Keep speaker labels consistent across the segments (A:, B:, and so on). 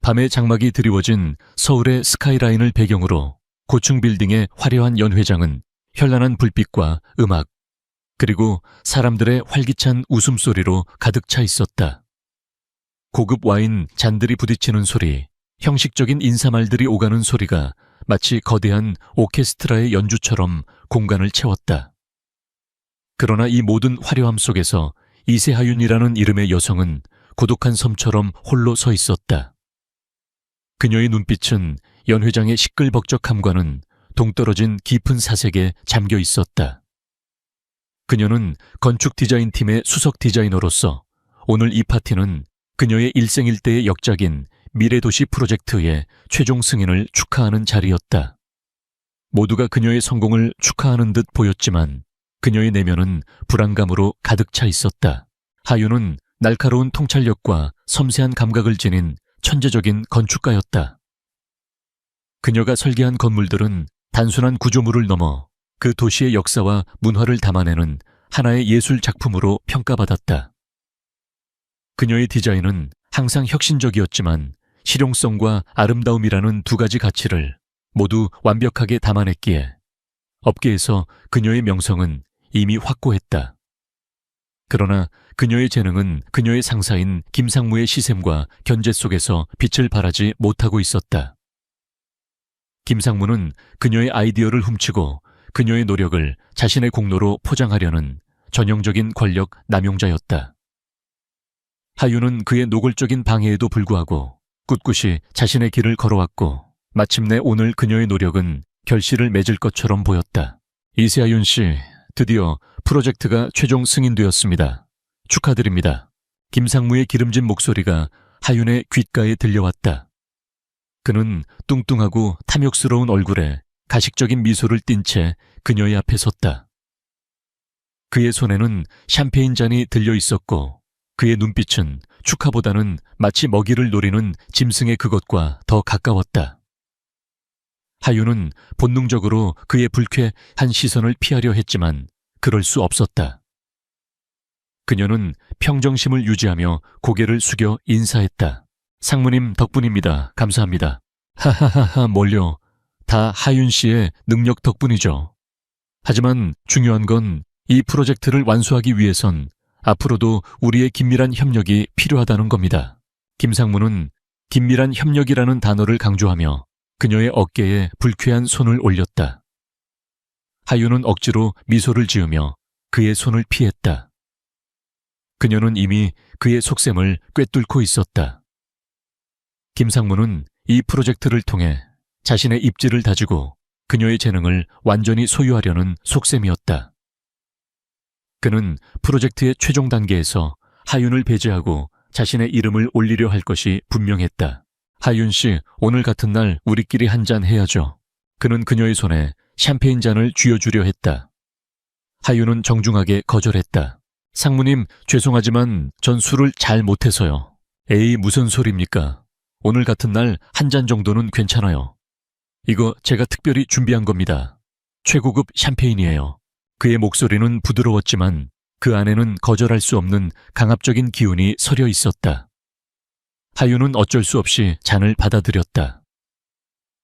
A: 밤에 장막이 드리워진 서울의 스카이라인을 배경으로 고층 빌딩의 화려한 연회장은 현란한 불빛과 음악, 그리고 사람들의 활기찬 웃음소리로 가득 차 있었다. 고급 와인 잔들이 부딪히는 소리, 형식적인 인사말들이 오가는 소리가 마치 거대한 오케스트라의 연주처럼 공간을 채웠다. 그러나 이 모든 화려함 속에서 이세하윤이라는 이름의 여성은 고독한 섬처럼 홀로 서 있었다. 그녀의 눈빛은 연회장의 시끌벅적함과는 동떨어진 깊은 사색에 잠겨 있었다. 그녀는 건축 디자인팀의 수석 디자이너로서 오늘 이 파티는 그녀의 일생일대의 역작인 미래도시 프로젝트의 최종 승인을 축하하는 자리였다. 모두가 그녀의 성공을 축하하는 듯 보였지만 그녀의 내면은 불안감으로 가득 차 있었다. 하윤은 날카로운 통찰력과 섬세한 감각을 지닌 천재적인 건축가였다. 그녀가 설계한 건물들은 단순한 구조물을 넘어 그 도시의 역사와 문화를 담아내는 하나의 예술 작품으로 평가받았다. 그녀의 디자인은 항상 혁신적이었지만 실용성과 아름다움이라는 두 가지 가치를 모두 완벽하게 담아냈기에 업계에서 그녀의 명성은 이미 확고했다. 그러나 그녀의 재능은 그녀의 상사인 김상무의 시샘과 견제 속에서 빛을 발하지 못하고 있었다. 김상무는 그녀의 아이디어를 훔치고 그녀의 노력을 자신의 공로로 포장하려는 전형적인 권력 남용자였다. 하윤은 그의 노골적인 방해에도 불구하고 꿋꿋이 자신의 길을 걸어왔고 마침내 오늘 그녀의 노력은 결실을 맺을 것처럼 보였다. 이세하윤 씨, 드디어 프로젝트가 최종 승인되었습니다. 축하드립니다. 김상무의 기름진 목소리가 하윤의 귓가에 들려왔다. 그는 뚱뚱하고 탐욕스러운 얼굴에 가식적인 미소를 띤 채 그녀의 앞에 섰다. 그의 손에는 샴페인 잔이 들려 있었고 그의 눈빛은 축하보다는 마치 먹이를 노리는 짐승의 그것과 더 가까웠다. 하윤은 본능적으로 그의 불쾌한 시선을 피하려 했지만 그럴 수 없었다. 그녀는 평정심을 유지하며 고개를 숙여 인사했다. 상무님 덕분입니다. 감사합니다. 하하하하 뭘요. 다 하윤 씨의 능력 덕분이죠. 하지만 중요한 건 이 프로젝트를 완수하기 위해선 앞으로도 우리의 긴밀한 협력이 필요하다는 겁니다. 김상무는 긴밀한 협력이라는 단어를 강조하며 그녀의 어깨에 불쾌한 손을 올렸다. 하윤은 억지로 미소를 지으며 그의 손을 피했다. 그녀는 이미 그의 속셈을 꿰뚫고 있었다. 김상무는 이 프로젝트를 통해 자신의 입지를 다지고 그녀의 재능을 완전히 소유하려는 속셈이었다. 그는 프로젝트의 최종 단계에서 하윤을 배제하고 자신의 이름을 올리려 할 것이 분명했다. 하윤 씨, 오늘 같은 날 우리끼리 한잔 해야죠. 그는 그녀의 손에 샴페인 잔을 쥐어주려 했다. 하윤은 정중하게 거절했다. 상무님, 죄송하지만 전 술을 잘 못해서요. 에이, 무슨 소리입니까? 오늘 같은 날 한 잔 정도는 괜찮아요. 이거 제가 특별히 준비한 겁니다. 최고급 샴페인이에요. 그의 목소리는 부드러웠지만 그 안에는 거절할 수 없는 강압적인 기운이 서려 있었다. 하윤은 어쩔 수 없이 잔을 받아들였다.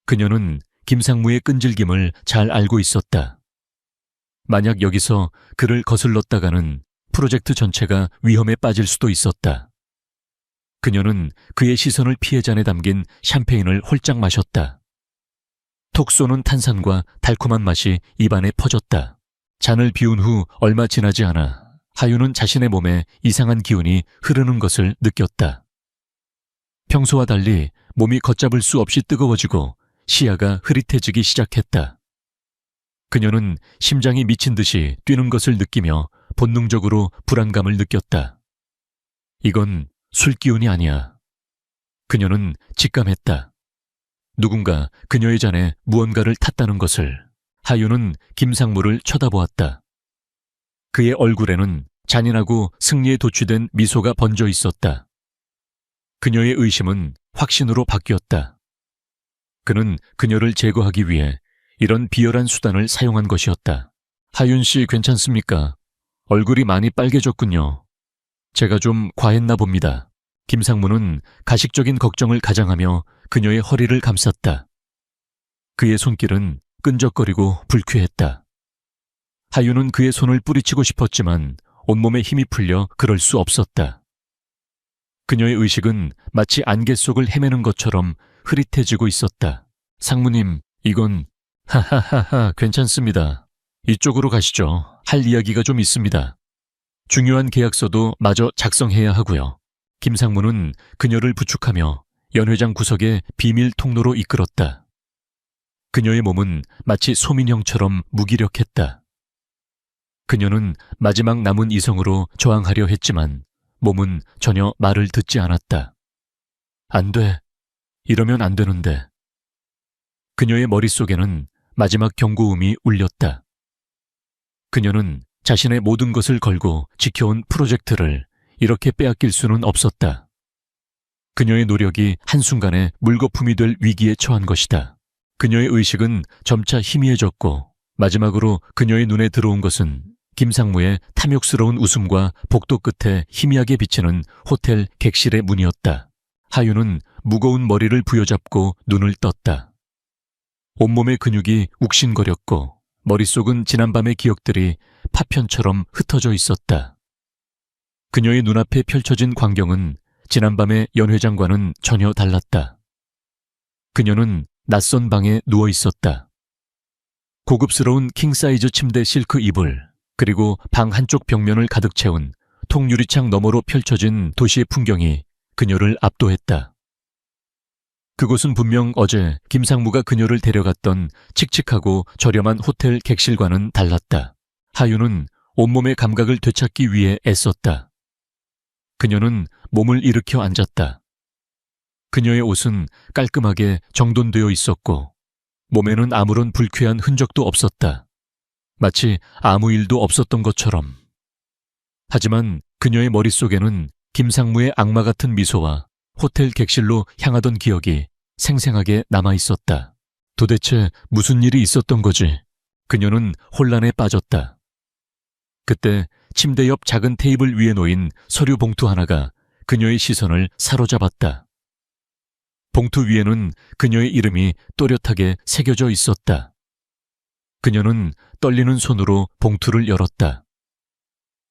A: 그녀는 김상무의 끈질김을 잘 알고 있었다. 만약 여기서 그를 거슬렀다가는 프로젝트 전체가 위험에 빠질 수도 있었다. 그녀는 그의 시선을 피해 잔에 담긴 샴페인을 홀짝 마셨다. 톡 쏘는 탄산과 달콤한 맛이 입안에 퍼졌다. 잔을 비운 후 얼마 지나지 않아 하윤은 자신의 몸에 이상한 기운이 흐르는 것을 느꼈다. 평소와 달리 몸이 걷잡을 수 없이 뜨거워지고 시야가 흐릿해지기 시작했다. 그녀는 심장이 미친 듯이 뛰는 것을 느끼며 본능적으로 불안감을 느꼈다. 이건 술 기운이 아니야. 그녀는 직감했다. 누군가 그녀의 잔에 무언가를 탔다는 것을. 하윤은 김상무를 쳐다보았다. 그의 얼굴에는 잔인하고 승리에 도취된 미소가 번져 있었다. 그녀의 의심은 확신으로 바뀌었다. 그는 그녀를 제거하기 위해 이런 비열한 수단을 사용한 것이었다. 하윤 씨 괜찮습니까? 얼굴이 많이 빨개졌군요. 제가 좀 과했나 봅니다. 김상무는 가식적인 걱정을 가장하며 그녀의 허리를 감쌌다. 그의 손길은 끈적거리고 불쾌했다. 하윤은 그의 손을 뿌리치고 싶었지만 온몸에 힘이 풀려 그럴 수 없었다. 그녀의 의식은 마치 안개 속을 헤매는 것처럼 흐릿해지고 있었다. 상무님, 이건... 하하하하, 괜찮습니다. 이쪽으로 가시죠. 할 이야기가 좀 있습니다. 중요한 계약서도 마저 작성해야 하고요. 김상무는 그녀를 부축하며 연회장 구석의 비밀 통로로 이끌었다. 그녀의 몸은 마치 소민형처럼 무기력했다. 그녀는 마지막 남은 이성으로 저항하려 했지만 몸은 전혀 말을 듣지 않았다. 안 돼. 이러면 안 되는데. 그녀의 머릿속에는 마지막 경고음이 울렸다. 그녀는 자신의 모든 것을 걸고 지켜온 프로젝트를 이렇게 빼앗길 수는 없었다. 그녀의 노력이 한순간에 물거품이 될 위기에 처한 것이다. 그녀의 의식은 점차 희미해졌고 마지막으로 그녀의 눈에 들어온 것은 김상무의 탐욕스러운 웃음과 복도 끝에 희미하게 비치는 호텔 객실의 문이었다. 하윤은 무거운 머리를 부여잡고 눈을 떴다. 온몸의 근육이 욱신거렸고 머릿속은 지난밤의 기억들이 파편처럼 흩어져 있었다. 그녀의 눈앞에 펼쳐진 광경은 지난밤의 연회장과는 전혀 달랐다. 그녀는 낯선 방에 누워 있었다. 고급스러운 킹사이즈 침대 실크 이불, 그리고 방 한쪽 벽면을 가득 채운 통유리창 너머로 펼쳐진 도시의 풍경이 그녀를 압도했다. 그곳은 분명 어제 김상무가 그녀를 데려갔던 칙칙하고 저렴한 호텔 객실과는 달랐다. 하윤은 온몸의 감각을 되찾기 위해 애썼다. 그녀는 몸을 일으켜 앉았다. 그녀의 옷은 깔끔하게 정돈되어 있었고 몸에는 아무런 불쾌한 흔적도 없었다. 마치 아무 일도 없었던 것처럼. 하지만 그녀의 머릿속에는 김상무의 악마 같은 미소와 호텔 객실로 향하던 기억이 생생하게 남아있었다. 도대체 무슨 일이 있었던 거지? 그녀는 혼란에 빠졌다. 그때 침대 옆 작은 테이블 위에 놓인 서류 봉투 하나가 그녀의 시선을 사로잡았다. 봉투 위에는 그녀의 이름이 또렷하게 새겨져 있었다. 그녀는 떨리는 손으로 봉투를 열었다.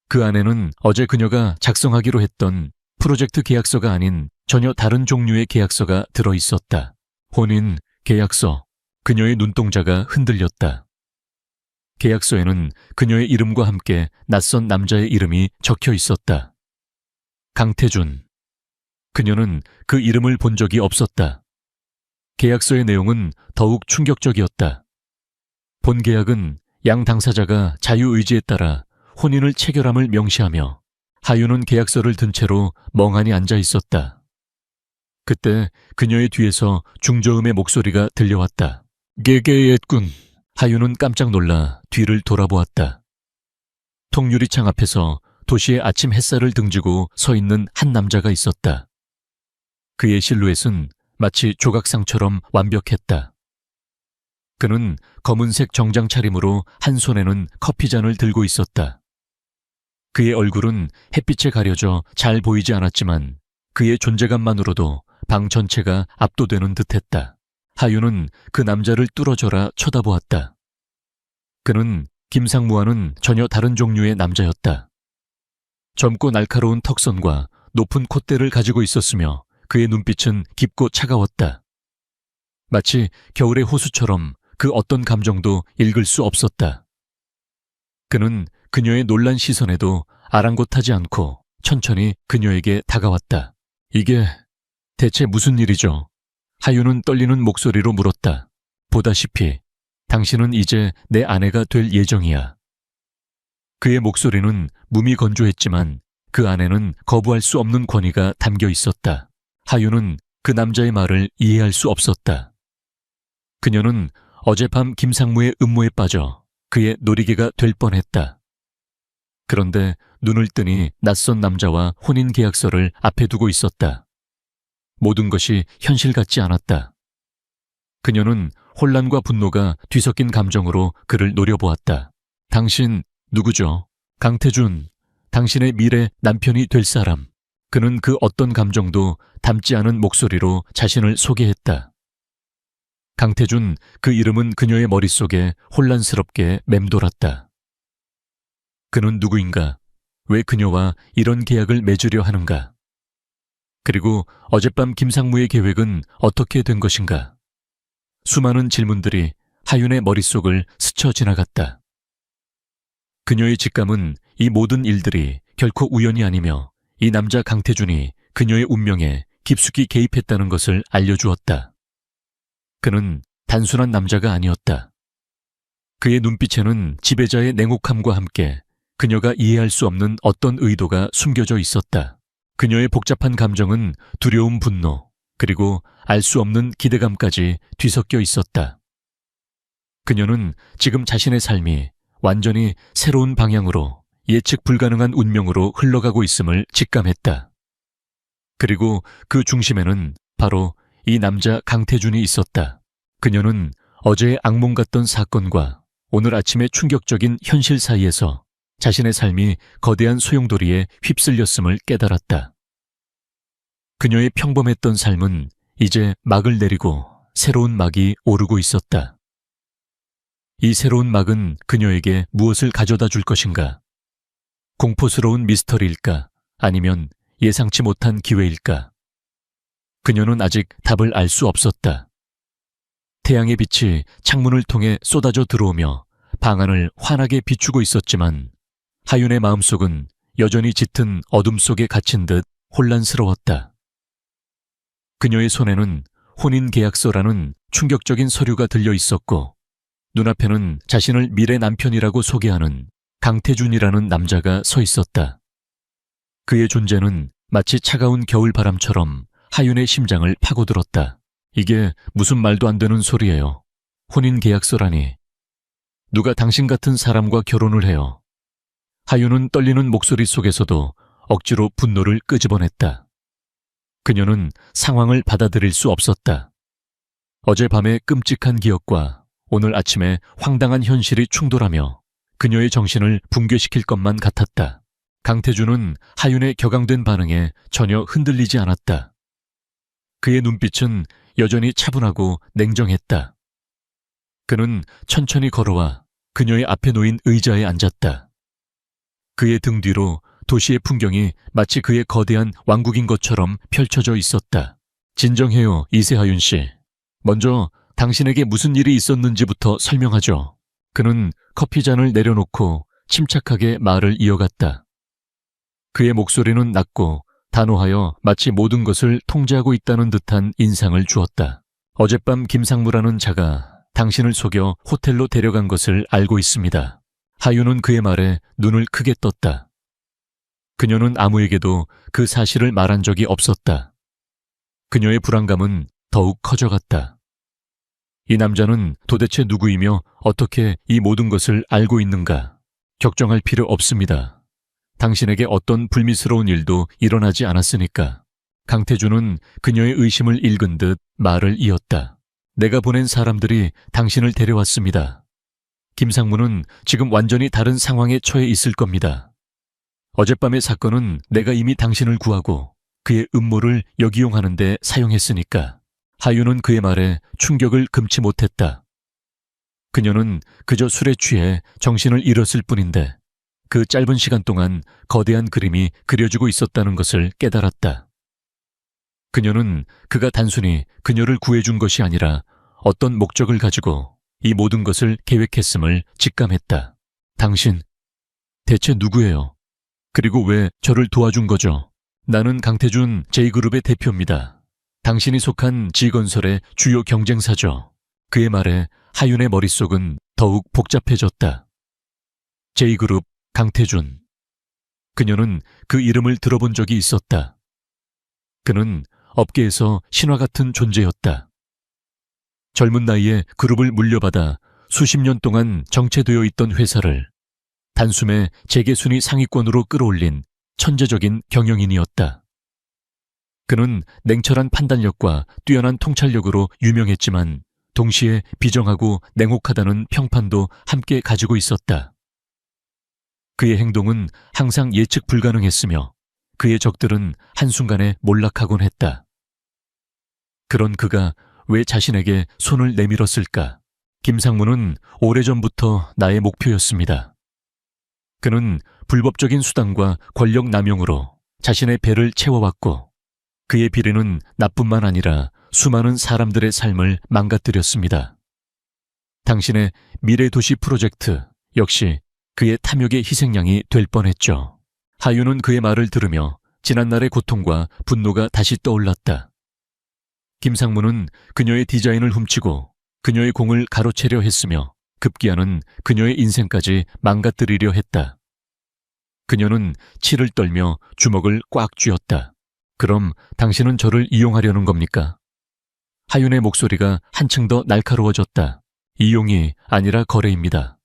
A: 그 안에는 어제 그녀가 작성하기로 했던 프로젝트 계약서가 아닌 전혀 다른 종류의 계약서가 들어 있었다. 혼인 계약서. 그녀의 눈동자가 흔들렸다. 계약서에는 그녀의 이름과 함께 낯선 남자의 이름이 적혀 있었다. 강태준. 그녀는 그 이름을 본 적이 없었다. 계약서의 내용은 더욱 충격적이었다. 본 계약은 양 당사자가 자유의지에 따라 혼인을 체결함을 명시하며 하윤은 계약서를 든 채로 멍하니 앉아 있었다. 그때 그녀의 뒤에서 중저음의 목소리가 들려왔다. 개개했군. 하윤은 깜짝 놀라 뒤를 돌아보았다. 통유리창 앞에서 도시의 아침 햇살을 등지고 서 있는 한 남자가 있었다. 그의 실루엣은 마치 조각상처럼 완벽했다. 그는 검은색 정장 차림으로 한 손에는 커피잔을 들고 있었다. 그의 얼굴은 햇빛에 가려져 잘 보이지 않았지만 그의 존재감만으로도 방 전체가 압도되는 듯했다. 하윤은 그 남자를 뚫어져라 쳐다보았다. 그는 김상무와는 전혀 다른 종류의 남자였다. 젊고 날카로운 턱선과 높은 콧대를 가지고 있었으며 그의 눈빛은 깊고 차가웠다. 마치 겨울의 호수처럼 그 어떤 감정도 읽을 수 없었다. 그는 그녀의 놀란 시선에도 아랑곳하지 않고 천천히 그녀에게 다가왔다. 이게 대체 무슨 일이죠? 하윤은 떨리는 목소리로 물었다. 보다시피 당신은 이제 내 아내가 될 예정이야. 그의 목소리는 무미건조했지만 그 안에는 거부할 수 없는 권위가 담겨 있었다. 하윤은 그 남자의 말을 이해할 수 없었다. 그녀는 어젯밤 김상무의 음모에 빠져 그의 놀이개가 될 뻔했다. 그런데 눈을 뜨니 낯선 남자와 혼인 계약서를 앞에 두고 있었다. 모든 것이 현실 같지 않았다. 그녀는 혼란과 분노가 뒤섞인 감정으로 그를 노려보았다. 당신 누구죠? 강태준, 당신의 미래 남편이 될 사람. 그는 그 어떤 감정도 담지 않은 목소리로 자신을 소개했다. 강태준, 그 이름은 그녀의 머릿속에 혼란스럽게 맴돌았다. 그는 누구인가? 왜 그녀와 이런 계약을 맺으려 하는가? 그리고 어젯밤 김상무의 계획은 어떻게 된 것인가? 수많은 질문들이 하윤의 머릿속을 스쳐 지나갔다. 그녀의 직감은 이 모든 일들이 결코 우연이 아니며 이 남자 강태준이 그녀의 운명에 깊숙이 개입했다는 것을 알려주었다. 그는 단순한 남자가 아니었다. 그의 눈빛에는 지배자의 냉혹함과 함께 그녀가 이해할 수 없는 어떤 의도가 숨겨져 있었다. 그녀의 복잡한 감정은 두려움, 분노, 그리고 알 수 없는 기대감까지 뒤섞여 있었다. 그녀는 지금 자신의 삶이 완전히 새로운 방향으로 예측 불가능한 운명으로 흘러가고 있음을 직감했다. 그리고 그 중심에는 바로 이 남자 강태준이 있었다. 그녀는 어제의 악몽 같던 사건과 오늘 아침의 충격적인 현실 사이에서 자신의 삶이 거대한 소용돌이에 휩쓸렸음을 깨달았다. 그녀의 평범했던 삶은 이제 막을 내리고 새로운 막이 오르고 있었다. 이 새로운 막은 그녀에게 무엇을 가져다 줄 것인가? 공포스러운 미스터리일까? 아니면 예상치 못한 기회일까? 그녀는 아직 답을 알 수 없었다. 태양의 빛이 창문을 통해 쏟아져 들어오며 방 안을 환하게 비추고 있었지만 하윤의 마음속은 여전히 짙은 어둠 속에 갇힌 듯 혼란스러웠다. 그녀의 손에는 혼인계약서라는 충격적인 서류가 들려 있었고 눈앞에는 자신을 미래 남편이라고 소개하는 강태준이라는 남자가 서 있었다. 그의 존재는 마치 차가운 겨울바람처럼 하윤의 심장을 파고들었다. 이게 무슨 말도 안 되는 소리예요. 혼인계약서라니. 누가 당신 같은 사람과 결혼을 해요. 하윤은 떨리는 목소리 속에서도 억지로 분노를 끄집어냈다. 그녀는 상황을 받아들일 수 없었다. 어젯밤의 끔찍한 기억과 오늘 아침의 황당한 현실이 충돌하며 그녀의 정신을 붕괴시킬 것만 같았다. 강태준은 하윤의 격앙된 반응에 전혀 흔들리지 않았다. 그의 눈빛은 여전히 차분하고 냉정했다. 그는 천천히 걸어와 그녀의 앞에 놓인 의자에 앉았다. 그의 등 뒤로 도시의 풍경이 마치 그의 거대한 왕국인 것처럼 펼쳐져 있었다. 진정해요, 이세하윤 씨. 먼저 당신에게 무슨 일이 있었는지부터 설명하죠. 그는 커피잔을 내려놓고 침착하게 말을 이어갔다. 그의 목소리는 낮고 단호하여 마치 모든 것을 통제하고 있다는 듯한 인상을 주었다. 어젯밤 김상무라는 자가 당신을 속여 호텔로 데려간 것을 알고 있습니다. 하윤은 그의 말에 눈을 크게 떴다. 그녀는 아무에게도 그 사실을 말한 적이 없었다. 그녀의 불안감은 더욱 커져갔다. 이 남자는 도대체 누구이며 어떻게 이 모든 것을 알고 있는가? 걱정할 필요 없습니다. 당신에게 어떤 불미스러운 일도 일어나지 않았으니까. 강태준은 그녀의 의심을 읽은 듯 말을 이었다. 내가 보낸 사람들이 당신을 데려왔습니다. 김상무는 지금 완전히 다른 상황에 처해 있을 겁니다. 어젯밤의 사건은 내가 이미 당신을 구하고 그의 음모를 역이용하는 데 사용했으니까. 하윤은 그의 말에 충격을 금치 못했다. 그녀는 그저 술에 취해 정신을 잃었을 뿐인데 그 짧은 시간 동안 거대한 그림이 그려지고 있었다는 것을 깨달았다. 그녀는 그가 단순히 그녀를 구해준 것이 아니라 어떤 목적을 가지고 이 모든 것을 계획했음을 직감했다. 당신, 대체 누구예요? 그리고 왜 저를 도와준 거죠? 나는 강태준 J그룹의 대표입니다. 당신이 속한 G건설의 주요 경쟁사죠. 그의 말에 하윤의 머릿속은 더욱 복잡해졌다. J그룹 강태준. 그녀는 그 이름을 들어본 적이 있었다. 그는 업계에서 신화 같은 존재였다. 젊은 나이에 그룹을 물려받아 수십 년 동안 정체되어 있던 회사를 단숨에 재계순위 상위권으로 끌어올린 천재적인 경영인이었다. 그는 냉철한 판단력과 뛰어난 통찰력으로 유명했지만 동시에 비정하고 냉혹하다는 평판도 함께 가지고 있었다. 그의 행동은 항상 예측 불가능했으며 그의 적들은 한순간에 몰락하곤 했다. 그런 그가 왜 자신에게 손을 내밀었을까? 김상무는 오래전부터 나의 목표였습니다. 그는 불법적인 수단과 권력 남용으로 자신의 배를 채워왔고 그의 비리는 나뿐만 아니라 수많은 사람들의 삶을 망가뜨렸습니다. 당신의 미래도시 프로젝트 역시 그의 탐욕의 희생양이 될 뻔했죠. 하윤은 그의 말을 들으며 지난날의 고통과 분노가 다시 떠올랐다. 김상무는 그녀의 디자인을 훔치고 그녀의 공을 가로채려 했으며 급기야는 그녀의 인생까지 망가뜨리려 했다. 그녀는 치를 떨며 주먹을 꽉 쥐었다. 그럼 당신은 저를 이용하려는 겁니까? 하윤의 목소리가 한층 더 날카로워졌다. 이용이 아니라 거래입니다.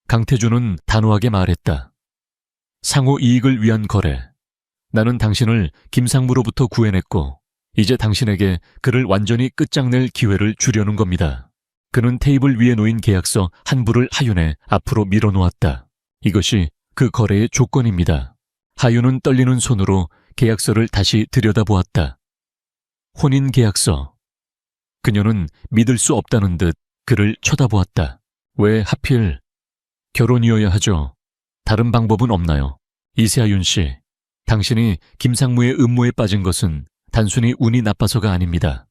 A: 강태준은 단호하게 말했다. 상호 이익을 위한 거래. 나는 당신을 김상무로부터 구해냈고 이제 당신에게 그를 완전히 끝장낼 기회를 주려는 겁니다. 그는 테이블 위에 놓인 계약서 한 부를 하윤의 앞으로 밀어놓았다. 이것이 그 거래의 조건입니다. 하윤은 떨리는 손으로 계약서를 다시 들여다보았다. 혼인계약서. 그녀는 믿을 수 없다는 듯 그를 쳐다보았다. 왜 하필 결혼이어야 하죠? 다른 방법은 없나요? 이세하윤 씨, 당신이 김상무의 음모에 빠진 것은 단순히 운이 나빠서가 아닙니다.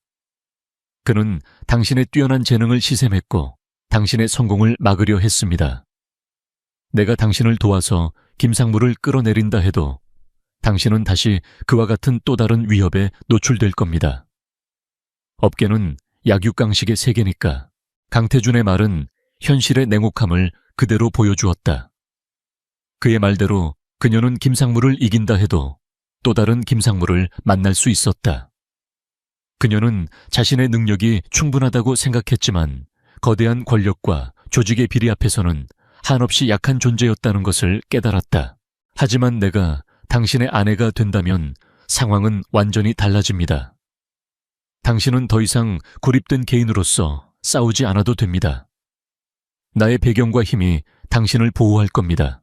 A: 그는 당신의 뛰어난 재능을 시샘했고 당신의 성공을 막으려 했습니다. 내가 당신을 도와서 김상무를 끌어내린다 해도 당신은 다시 그와 같은 또 다른 위협에 노출될 겁니다. 업계는 약육강식의 세계니까. 강태준의 말은 현실의 냉혹함을 그대로 보여주었다. 그의 말대로 그녀는 김상무를 이긴다 해도 또 다른 김상무를 만날 수 있었다. 그녀는 자신의 능력이 충분하다고 생각했지만 거대한 권력과 조직의 비리 앞에서는 한없이 약한 존재였다는 것을 깨달았다. 하지만 내가 당신의 아내가 된다면 상황은 완전히 달라집니다. 당신은 더 이상 고립된 개인으로서 싸우지 않아도 됩니다. 나의 배경과 힘이 당신을 보호할 겁니다.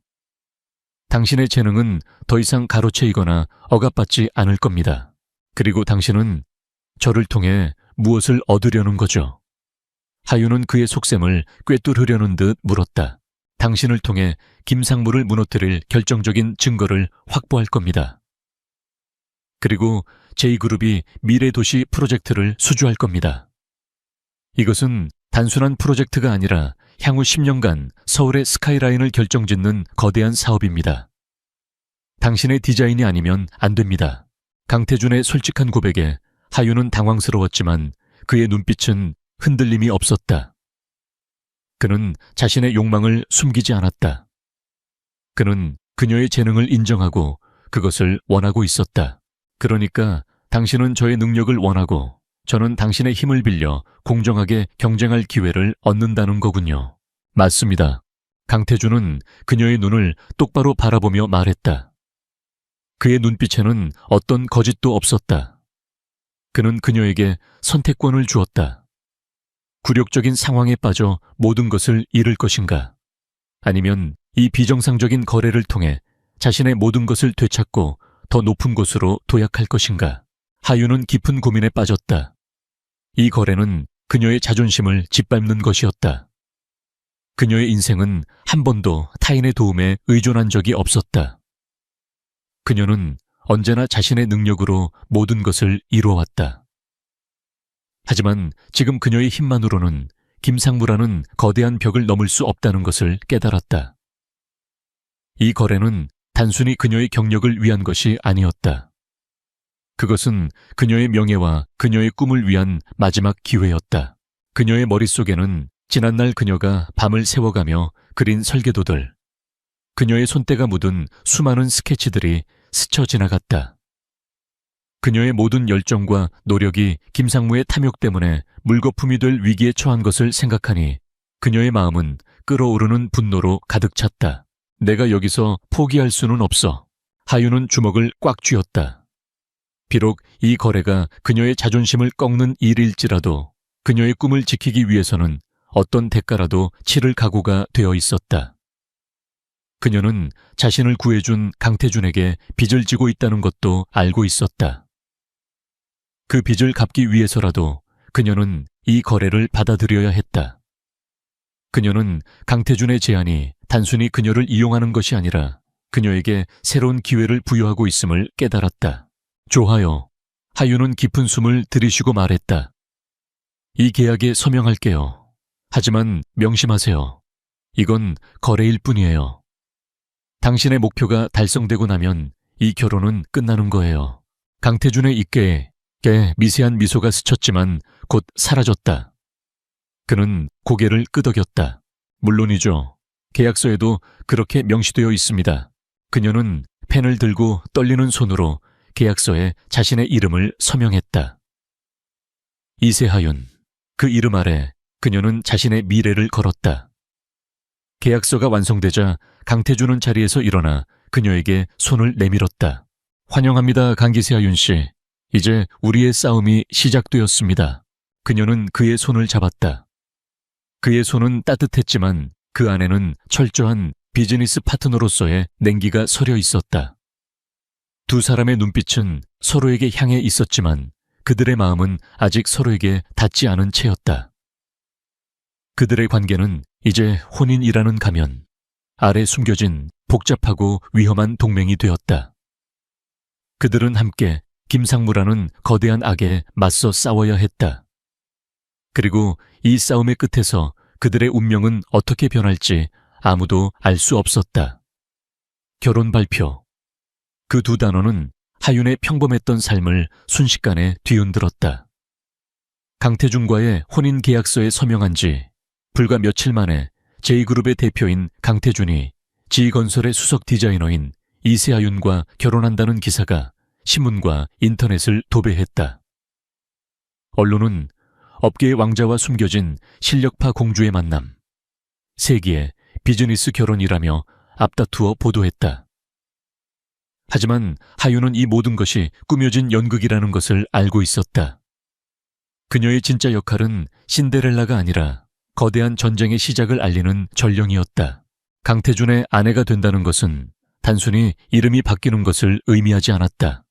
A: 당신의 재능은 더 이상 가로채이거나 억압받지 않을 겁니다. 그리고 당신은 저를 통해 무엇을 얻으려는 거죠? 하윤은 그의 속셈을 꿰뚫으려는 듯 물었다. 당신을 통해 김상무를 무너뜨릴 결정적인 증거를 확보할 겁니다. 그리고 제2그룹이 미래도시 프로젝트를 수주할 겁니다. 이것은 단순한 프로젝트가 아니라 향후 10년간 서울의 스카이라인을 결정짓는 거대한 사업입니다. 당신의 디자인이 아니면 안 됩니다. 강태준의 솔직한 고백에 하윤은 당황스러웠지만 그의 눈빛은 흔들림이 없었다. 그는 자신의 욕망을 숨기지 않았다. 그는 그녀의 재능을 인정하고 그것을 원하고 있었다. 그러니까 당신은 저의 능력을 원하고 저는 당신의 힘을 빌려 공정하게 경쟁할 기회를 얻는다는 거군요. 맞습니다. 강태준은 그녀의 눈을 똑바로 바라보며 말했다. 그의 눈빛에는 어떤 거짓도 없었다. 그는 그녀에게 선택권을 주었다. 굴욕적인 상황에 빠져 모든 것을 잃을 것인가? 아니면 이 비정상적인 거래를 통해 자신의 모든 것을 되찾고 더 높은 곳으로 도약할 것인가? 하윤은 깊은 고민에 빠졌다. 이 거래는 그녀의 자존심을 짓밟는 것이었다. 그녀의 인생은 한 번도 타인의 도움에 의존한 적이 없었다. 그녀는 언제나 자신의 능력으로 모든 것을 이루어왔다. 하지만 지금 그녀의 힘만으로는 김상무라는 거대한 벽을 넘을 수 없다는 것을 깨달았다. 이 거래는 단순히 그녀의 경력을 위한 것이 아니었다. 그것은 그녀의 명예와 그녀의 꿈을 위한 마지막 기회였다. 그녀의 머릿속에는 지난날 그녀가 밤을 새워가며 그린 설계도들, 그녀의 손때가 묻은 수많은 스케치들이 스쳐 지나갔다. 그녀의 모든 열정과 노력이 김상무의 탐욕 때문에 물거품이 될 위기에 처한 것을 생각하니 그녀의 마음은 끓어오르는 분노로 가득 찼다. 내가 여기서 포기할 수는 없어. 하윤은 주먹을 꽉 쥐었다. 비록 이 거래가 그녀의 자존심을 꺾는 일일지라도 그녀의 꿈을 지키기 위해서는 어떤 대가라도 치를 각오가 되어 있었다. 그녀는 자신을 구해준 강태준에게 빚을 지고 있다는 것도 알고 있었다. 그 빚을 갚기 위해서라도 그녀는 이 거래를 받아들여야 했다. 그녀는 강태준의 제안이 단순히 그녀를 이용하는 것이 아니라 그녀에게 새로운 기회를 부여하고 있음을 깨달았다. 좋아요. 하윤은 깊은 숨을 들이쉬고 말했다. 이 계약에 서명할게요. 하지만 명심하세요. 이건 거래일 뿐이에요. 당신의 목표가 달성되고 나면 이 결혼은 끝나는 거예요. 강태준의 입가에 미세한 미소가 스쳤지만 곧 사라졌다. 그는 고개를 끄덕였다. 물론이죠. 계약서에도 그렇게 명시되어 있습니다. 그녀는 펜을 들고 떨리는 손으로 계약서에 자신의 이름을 서명했다. 이세하윤. 그 이름 아래 그녀는 자신의 미래를 걸었다. 계약서가 완성되자 강태준은 자리에서 일어나 그녀에게 손을 내밀었다. 환영합니다, 강기세하윤 씨. 이제 우리의 싸움이 시작되었습니다. 그녀는 그의 손을 잡았다. 그의 손은 따뜻했지만 그 안에는 철저한 비즈니스 파트너로서의 냉기가 서려 있었다. 두 사람의 눈빛은 서로에게 향해 있었지만 그들의 마음은 아직 서로에게 닿지 않은 채였다. 그들의 관계는 이제 혼인이라는 가면 아래 숨겨진 복잡하고 위험한 동맹이 되었다. 그들은 함께 김상무라는 거대한 악에 맞서 싸워야 했다. 그리고 이 싸움의 끝에서 그들의 운명은 어떻게 변할지 아무도 알 수 없었다. 결혼 발표. 그 두 단어는 하윤의 평범했던 삶을 순식간에 뒤흔들었다. 강태준과의 혼인 계약서에 서명한 지 불과 며칠 만에 J그룹의 대표인 강태준이 G건설의 수석 디자이너인 이세하윤과 결혼한다는 기사가 신문과 인터넷을 도배했다. 언론은 업계의 왕자와 숨겨진 실력파 공주의 만남, 세기의 비즈니스 결혼이라며 앞다투어 보도했다. 하지만 하윤은 이 모든 것이 꾸며진 연극이라는 것을 알고 있었다. 그녀의 진짜 역할은 신데렐라가 아니라 거대한 전쟁의 시작을 알리는 전령이었다. 강태준의 아내가 된다는 것은 단순히 이름이 바뀌는 것을 의미하지 않았다.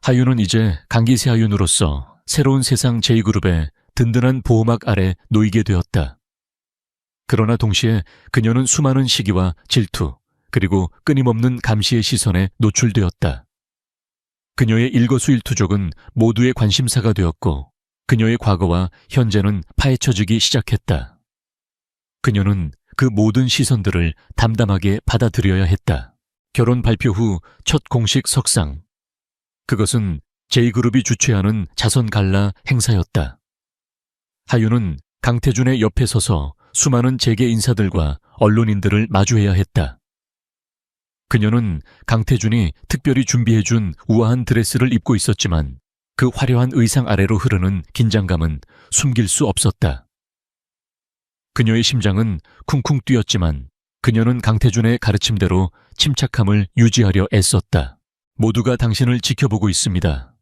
A: 하윤은 이제 강기세 하윤으로서 새로운 세상 J그룹의 든든한 보호막 아래 놓이게 되었다. 그러나 동시에 그녀는 수많은 시기와 질투, 그리고 끊임없는 감시의 시선에 노출되었다. 그녀의 일거수일투족은 모두의 관심사가 되었고 그녀의 과거와 현재는 파헤쳐지기 시작했다. 그녀는 그 모든 시선들을 담담하게 받아들여야 했다. 결혼 발표 후 첫 공식 석상. 그것은 J그룹이 주최하는 자선 갈라 행사였다. 하윤은 강태준의 옆에 서서 수많은 재계 인사들과 언론인들을 마주해야 했다. 그녀는 강태준이 특별히 준비해준 우아한 드레스를 입고 있었지만 그 화려한 의상 아래로 흐르는 긴장감은 숨길 수 없었다. 그녀의 심장은 쿵쿵 뛰었지만 그녀는 강태준의 가르침대로 침착함을 유지하려 애썼다. 모두가 당신을 지켜보고 있습니다.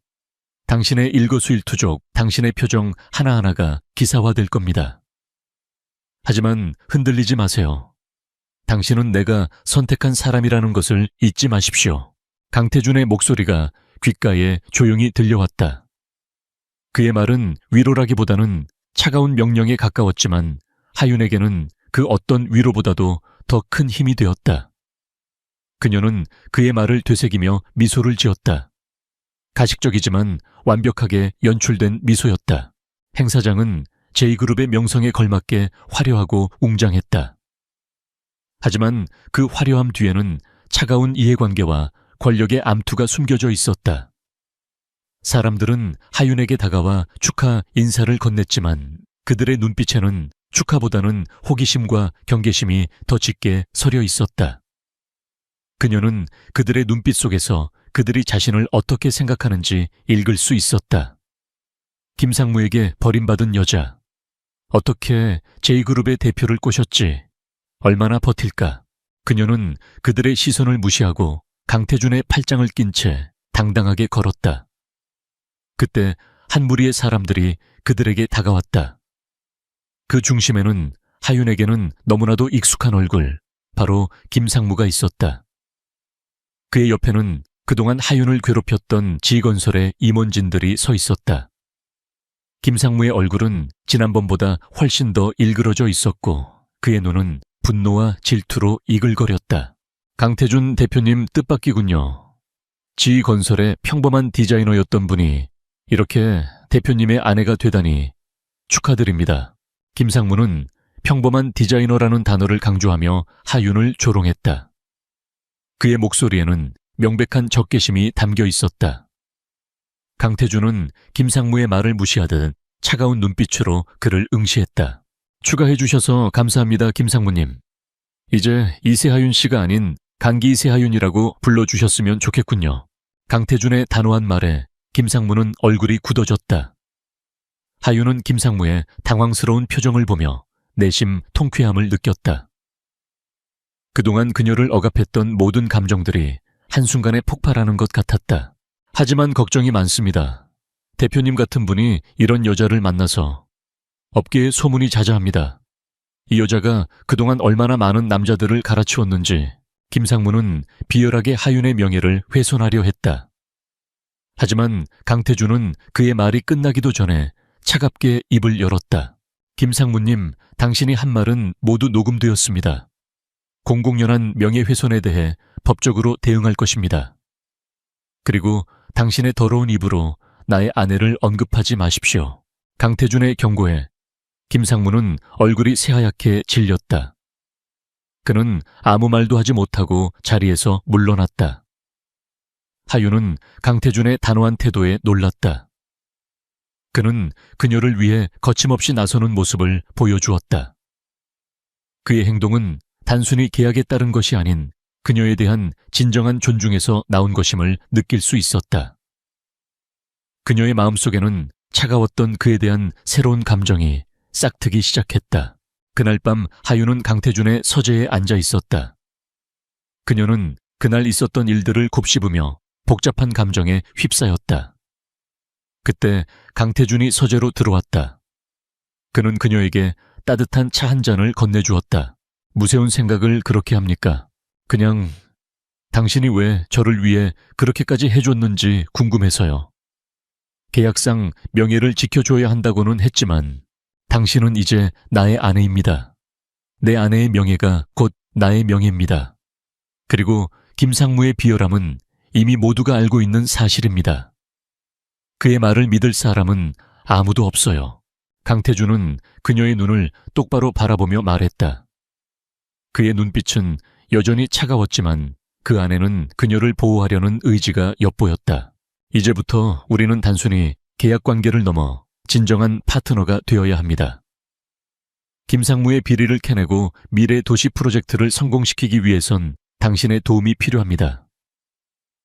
A: 당신의 일거수일투족, 당신의 표정 하나하나가 기사화될 겁니다. 하지만 흔들리지 마세요. 당신은 내가 선택한 사람이라는 것을 잊지 마십시오. 강태준의 목소리가 귓가에 조용히 들려왔다. 그의 말은 위로라기보다는 차가운 명령에 가까웠지만 하윤에게는 그 어떤 위로보다도 더 큰 힘이 되었다. 그녀는 그의 말을 되새기며 미소를 지었다. 가식적이지만 완벽하게 연출된 미소였다. 행사장은 J그룹의 명성에 걸맞게 화려하고 웅장했다. 하지만 그 화려함 뒤에는 차가운 이해관계와 권력의 암투가 숨겨져 있었다. 사람들은 하윤에게 다가와 축하 인사를 건넸지만 그들의 눈빛에는 축하보다는 호기심과 경계심이 더 짙게 서려 있었다. 그녀는 그들의 눈빛 속에서 그들이 자신을 어떻게 생각하는지 읽을 수 있었다. 김상무에게 버림받은 여자. 어떻게 J그룹의 대표를 꼬셨지? 얼마나 버틸까? 그녀는 그들의 시선을 무시하고 강태준의 팔짱을 낀 채 당당하게 걸었다. 그때 한 무리의 사람들이 그들에게 다가왔다. 그 중심에는 하윤에게는 너무나도 익숙한 얼굴, 바로 김상무가 있었다. 그의 옆에는 그동안 하윤을 괴롭혔던 지건설의 임원진들이 서 있었다. 김상무의 얼굴은 지난번보다 훨씬 더 일그러져 있었고 그의 눈은 분노와 질투로 이글거렸다. 강태준 대표님 뜻밖이군요. 지건설의 평범한 디자이너였던 분이 이렇게 대표님의 아내가 되다니 축하드립니다. 김상무는 평범한 디자이너라는 단어를 강조하며 하윤을 조롱했다. 그의 목소리에는 명백한 적개심이 담겨 있었다. 강태준은 김상무의 말을 무시하듯 차가운 눈빛으로 그를 응시했다. 추가해 주셔서 감사합니다, 김상무님. 이제 이세하윤 씨가 아닌 강기세하윤이라고 불러주셨으면 좋겠군요. 강태준의 단호한 말에 김상무는 얼굴이 굳어졌다. 하윤은 김상무의 당황스러운 표정을 보며 내심 통쾌함을 느꼈다. 그동안 그녀를 억압했던 모든 감정들이 한순간에 폭발하는 것 같았다. 하지만 걱정이 많습니다. 대표님 같은 분이 이런 여자를 만나서 업계에 소문이 자자합니다. 이 여자가 그동안 얼마나 많은 남자들을 갈아치웠는지 김상무는 비열하게 하윤의 명예를 훼손하려 했다. 하지만 강태준은 그의 말이 끝나기도 전에 차갑게 입을 열었다. 김상무님, 당신이 한 말은 모두 녹음되었습니다. 공공연한 명예훼손에 대해 법적으로 대응할 것입니다. 그리고 당신의 더러운 입으로 나의 아내를 언급하지 마십시오. 강태준의 경고에 김상무는 얼굴이 새하얗게 질렸다. 그는 아무 말도 하지 못하고 자리에서 물러났다. 하윤은 강태준의 단호한 태도에 놀랐다. 그는 그녀를 위해 거침없이 나서는 모습을 보여주었다. 그의 행동은 단순히 계약에 따른 것이 아닌 그녀에 대한 진정한 존중에서 나온 것임을 느낄 수 있었다. 그녀의 마음속에는 차가웠던 그에 대한 새로운 감정이 싹트기 시작했다. 그날 밤 하윤은 강태준의 서재에 앉아 있었다. 그녀는 그날 있었던 일들을 곱씹으며 복잡한 감정에 휩싸였다. 그때 강태준이 서재로 들어왔다. 그는 그녀에게 따뜻한 차 한 잔을 건네주었다. 무세운 생각을 그렇게 합니까? 그냥 당신이 왜 저를 위해 그렇게까지 해줬는지 궁금해서요. 계약상 명예를 지켜줘야 한다고는 했지만 당신은 이제 나의 아내입니다. 내 아내의 명예가 곧 나의 명예입니다. 그리고 김상무의 비열함은 이미 모두가 알고 있는 사실입니다. 그의 말을 믿을 사람은 아무도 없어요. 강태준은 그녀의 눈을 똑바로 바라보며 말했다. 그의 눈빛은 여전히 차가웠지만 그 안에는 그녀를 보호하려는 의지가 엿보였다. 이제부터 우리는 단순히 계약 관계를 넘어 진정한 파트너가 되어야 합니다. 김상무의 비리를 캐내고 미래 도시 프로젝트를 성공시키기 위해선 당신의 도움이 필요합니다.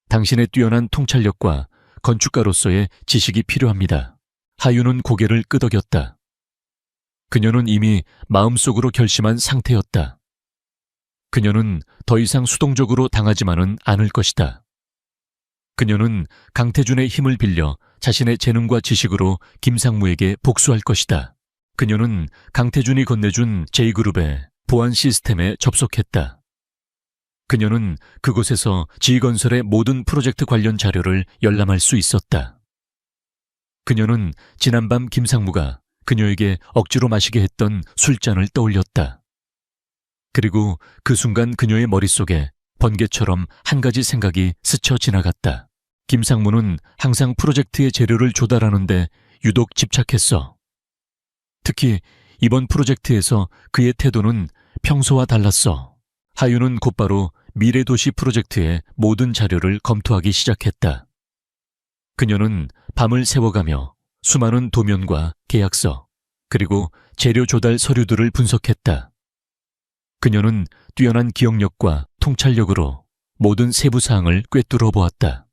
A: 당신의 뛰어난 통찰력과 건축가로서의 지식이 필요합니다. 하윤은 고개를 끄덕였다. 그녀는 이미 마음속으로 결심한 상태였다. 그녀는 더 이상 수동적으로 당하지만은 않을 것이다. 그녀는 강태준의 힘을 빌려 자신의 재능과 지식으로 김상무에게 복수할 것이다. 그녀는 강태준이 건네준 J그룹의 보안 시스템에 접속했다. 그녀는 그곳에서 지건설의 모든 프로젝트 관련 자료를 열람할 수 있었다. 그녀는 지난밤 김상무가 그녀에게 억지로 마시게 했던 술잔을 떠올렸다. 그리고 그 순간 그녀의 머릿속에 번개처럼 한 가지 생각이 스쳐 지나갔다. 김상무는 항상 프로젝트의 재료를 조달하는데 유독 집착했어. 특히 이번 프로젝트에서 그의 태도는 평소와 달랐어. 하윤은 곧바로 미래도시 프로젝트의 모든 자료를 검토하기 시작했다. 그녀는 밤을 새워가며 수많은 도면과 계약서, 그리고 재료 조달 서류들을 분석했다. 그녀는 뛰어난 기억력과 통찰력으로 모든 세부 사항을 꿰뚫어 보았다.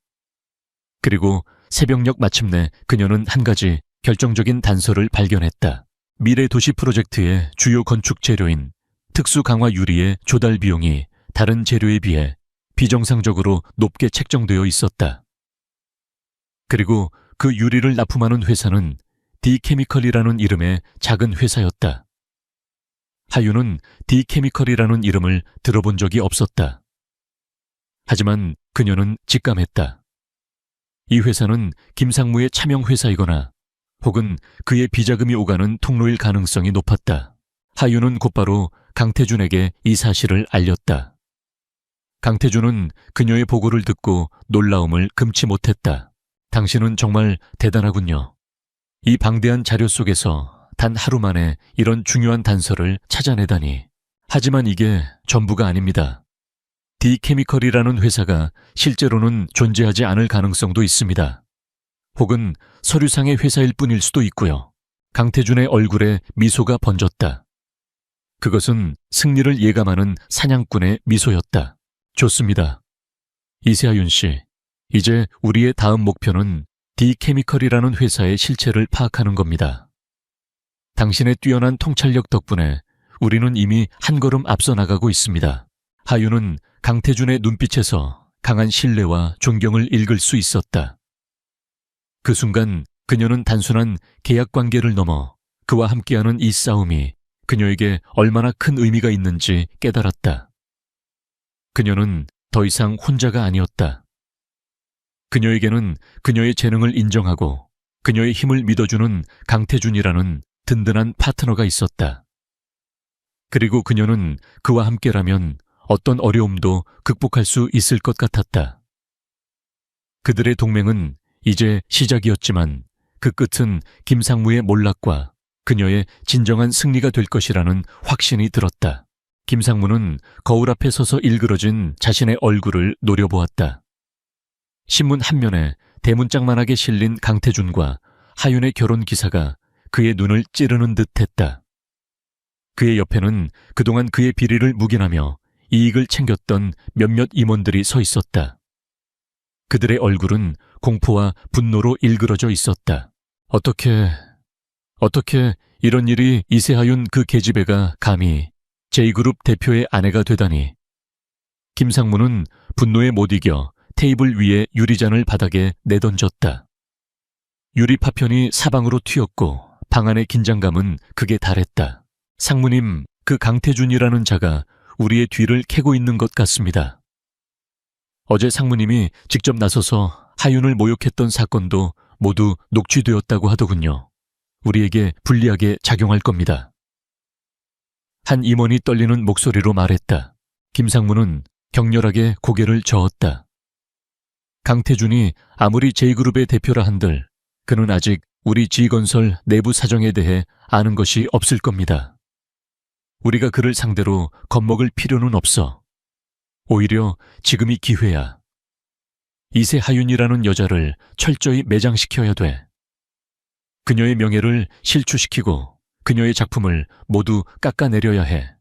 A: 그리고 새벽녘 마침내 그녀는 한 가지 결정적인 단서를 발견했다. 미래 도시 프로젝트의 주요 건축 재료인 특수 강화 유리의 조달 비용이 다른 재료에 비해 비정상적으로 높게 책정되어 있었다. 그리고 그 유리를 납품하는 회사는 디케미컬이라는 이름의 작은 회사였다. 하윤은 D케미컬이라는 이름을 들어본 적이 없었다. 하지만 그녀는 직감했다. 이 회사는 김상무의 차명 회사이거나 혹은 그의 비자금이 오가는 통로일 가능성이 높았다. 하윤은 곧바로 강태준에게 이 사실을 알렸다. 강태준은 그녀의 보고를 듣고 놀라움을 금치 못했다. 당신은 정말 대단하군요. 이 방대한 자료 속에서 단 하루 만에 이런 중요한 단서를 찾아내다니. 하지만 이게 전부가 아닙니다. D케미컬이라는 회사가 실제로는 존재하지 않을 가능성도 있습니다. 혹은 서류상의 회사일 뿐일 수도 있고요. 강태준의 얼굴에 미소가 번졌다. 그것은 승리를 예감하는 사냥꾼의 미소였다. 좋습니다. 이세하윤 씨, 이제 우리의 다음 목표는 D케미컬이라는 회사의 실체를 파악하는 겁니다. 당신의 뛰어난 통찰력 덕분에 우리는 이미 한 걸음 앞서 나가고 있습니다. 하윤은 강태준의 눈빛에서 강한 신뢰와 존경을 읽을 수 있었다. 그 순간 그녀는 단순한 계약 관계를 넘어 그와 함께하는 이 싸움이 그녀에게 얼마나 큰 의미가 있는지 깨달았다. 그녀는 더 이상 혼자가 아니었다. 그녀에게는 그녀의 재능을 인정하고 그녀의 힘을 믿어주는 강태준이라는 든든한 파트너가 있었다. 그리고 그녀는 그와 함께라면 어떤 어려움도 극복할 수 있을 것 같았다. 그들의 동맹은 이제 시작이었지만 그 끝은 김상무의 몰락과 그녀의 진정한 승리가 될 것이라는 확신이 들었다. 김상무는 거울 앞에 서서 일그러진 자신의 얼굴을 노려보았다. 신문 한 면에 대문짝만하게 실린 강태준과 하윤의 결혼 기사가 그의 눈을 찌르는 듯했다. 그의 옆에는 그동안 그의 비리를 묵인하며 이익을 챙겼던 몇몇 임원들이 서 있었다. 그들의 얼굴은 공포와 분노로 일그러져 있었다. 어떻게 이런 일이 이세하윤 그 계집애가 감히 J그룹 대표의 아내가 되다니. 김상무는 분노에 못 이겨 테이블 위에 유리잔을 바닥에 내던졌다. 유리 파편이 사방으로 튀었고 방 안의 긴장감은 극에 달했다. 상무님, 그 강태준이라는 자가 우리의 뒤를 캐고 있는 것 같습니다. 어제 상무님이 직접 나서서 하윤을 모욕했던 사건도 모두 녹취되었다고 하더군요. 우리에게 불리하게 작용할 겁니다. 한 임원이 떨리는 목소리로 말했다. 김상무는 격렬하게 고개를 저었다. 강태준이 아무리 J그룹의 대표라 한들 그는 아직 우리 G건설 내부 사정에 대해 아는 것이 없을 겁니다. 우리가 그를 상대로 겁먹을 필요는 없어. 오히려 지금이 기회야. 이세하윤이라는 여자를 철저히 매장시켜야 돼. 그녀의 명예를 실추시키고 그녀의 작품을 모두 깎아내려야 해.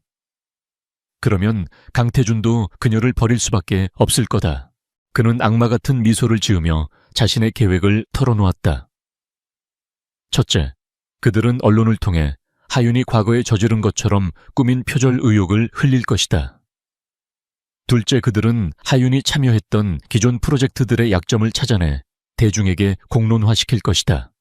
A: 그러면 강태준도 그녀를 버릴 수밖에 없을 거다. 그는 악마 같은 미소를 지으며 자신의 계획을 털어놓았다. 첫째, 그들은 언론을 통해 하윤이 과거에 저지른 것처럼 꾸민 표절 의혹을 흘릴 것이다. 둘째, 그들은 하윤이 참여했던 기존 프로젝트들의 약점을 찾아내 대중에게 공론화시킬 것이다.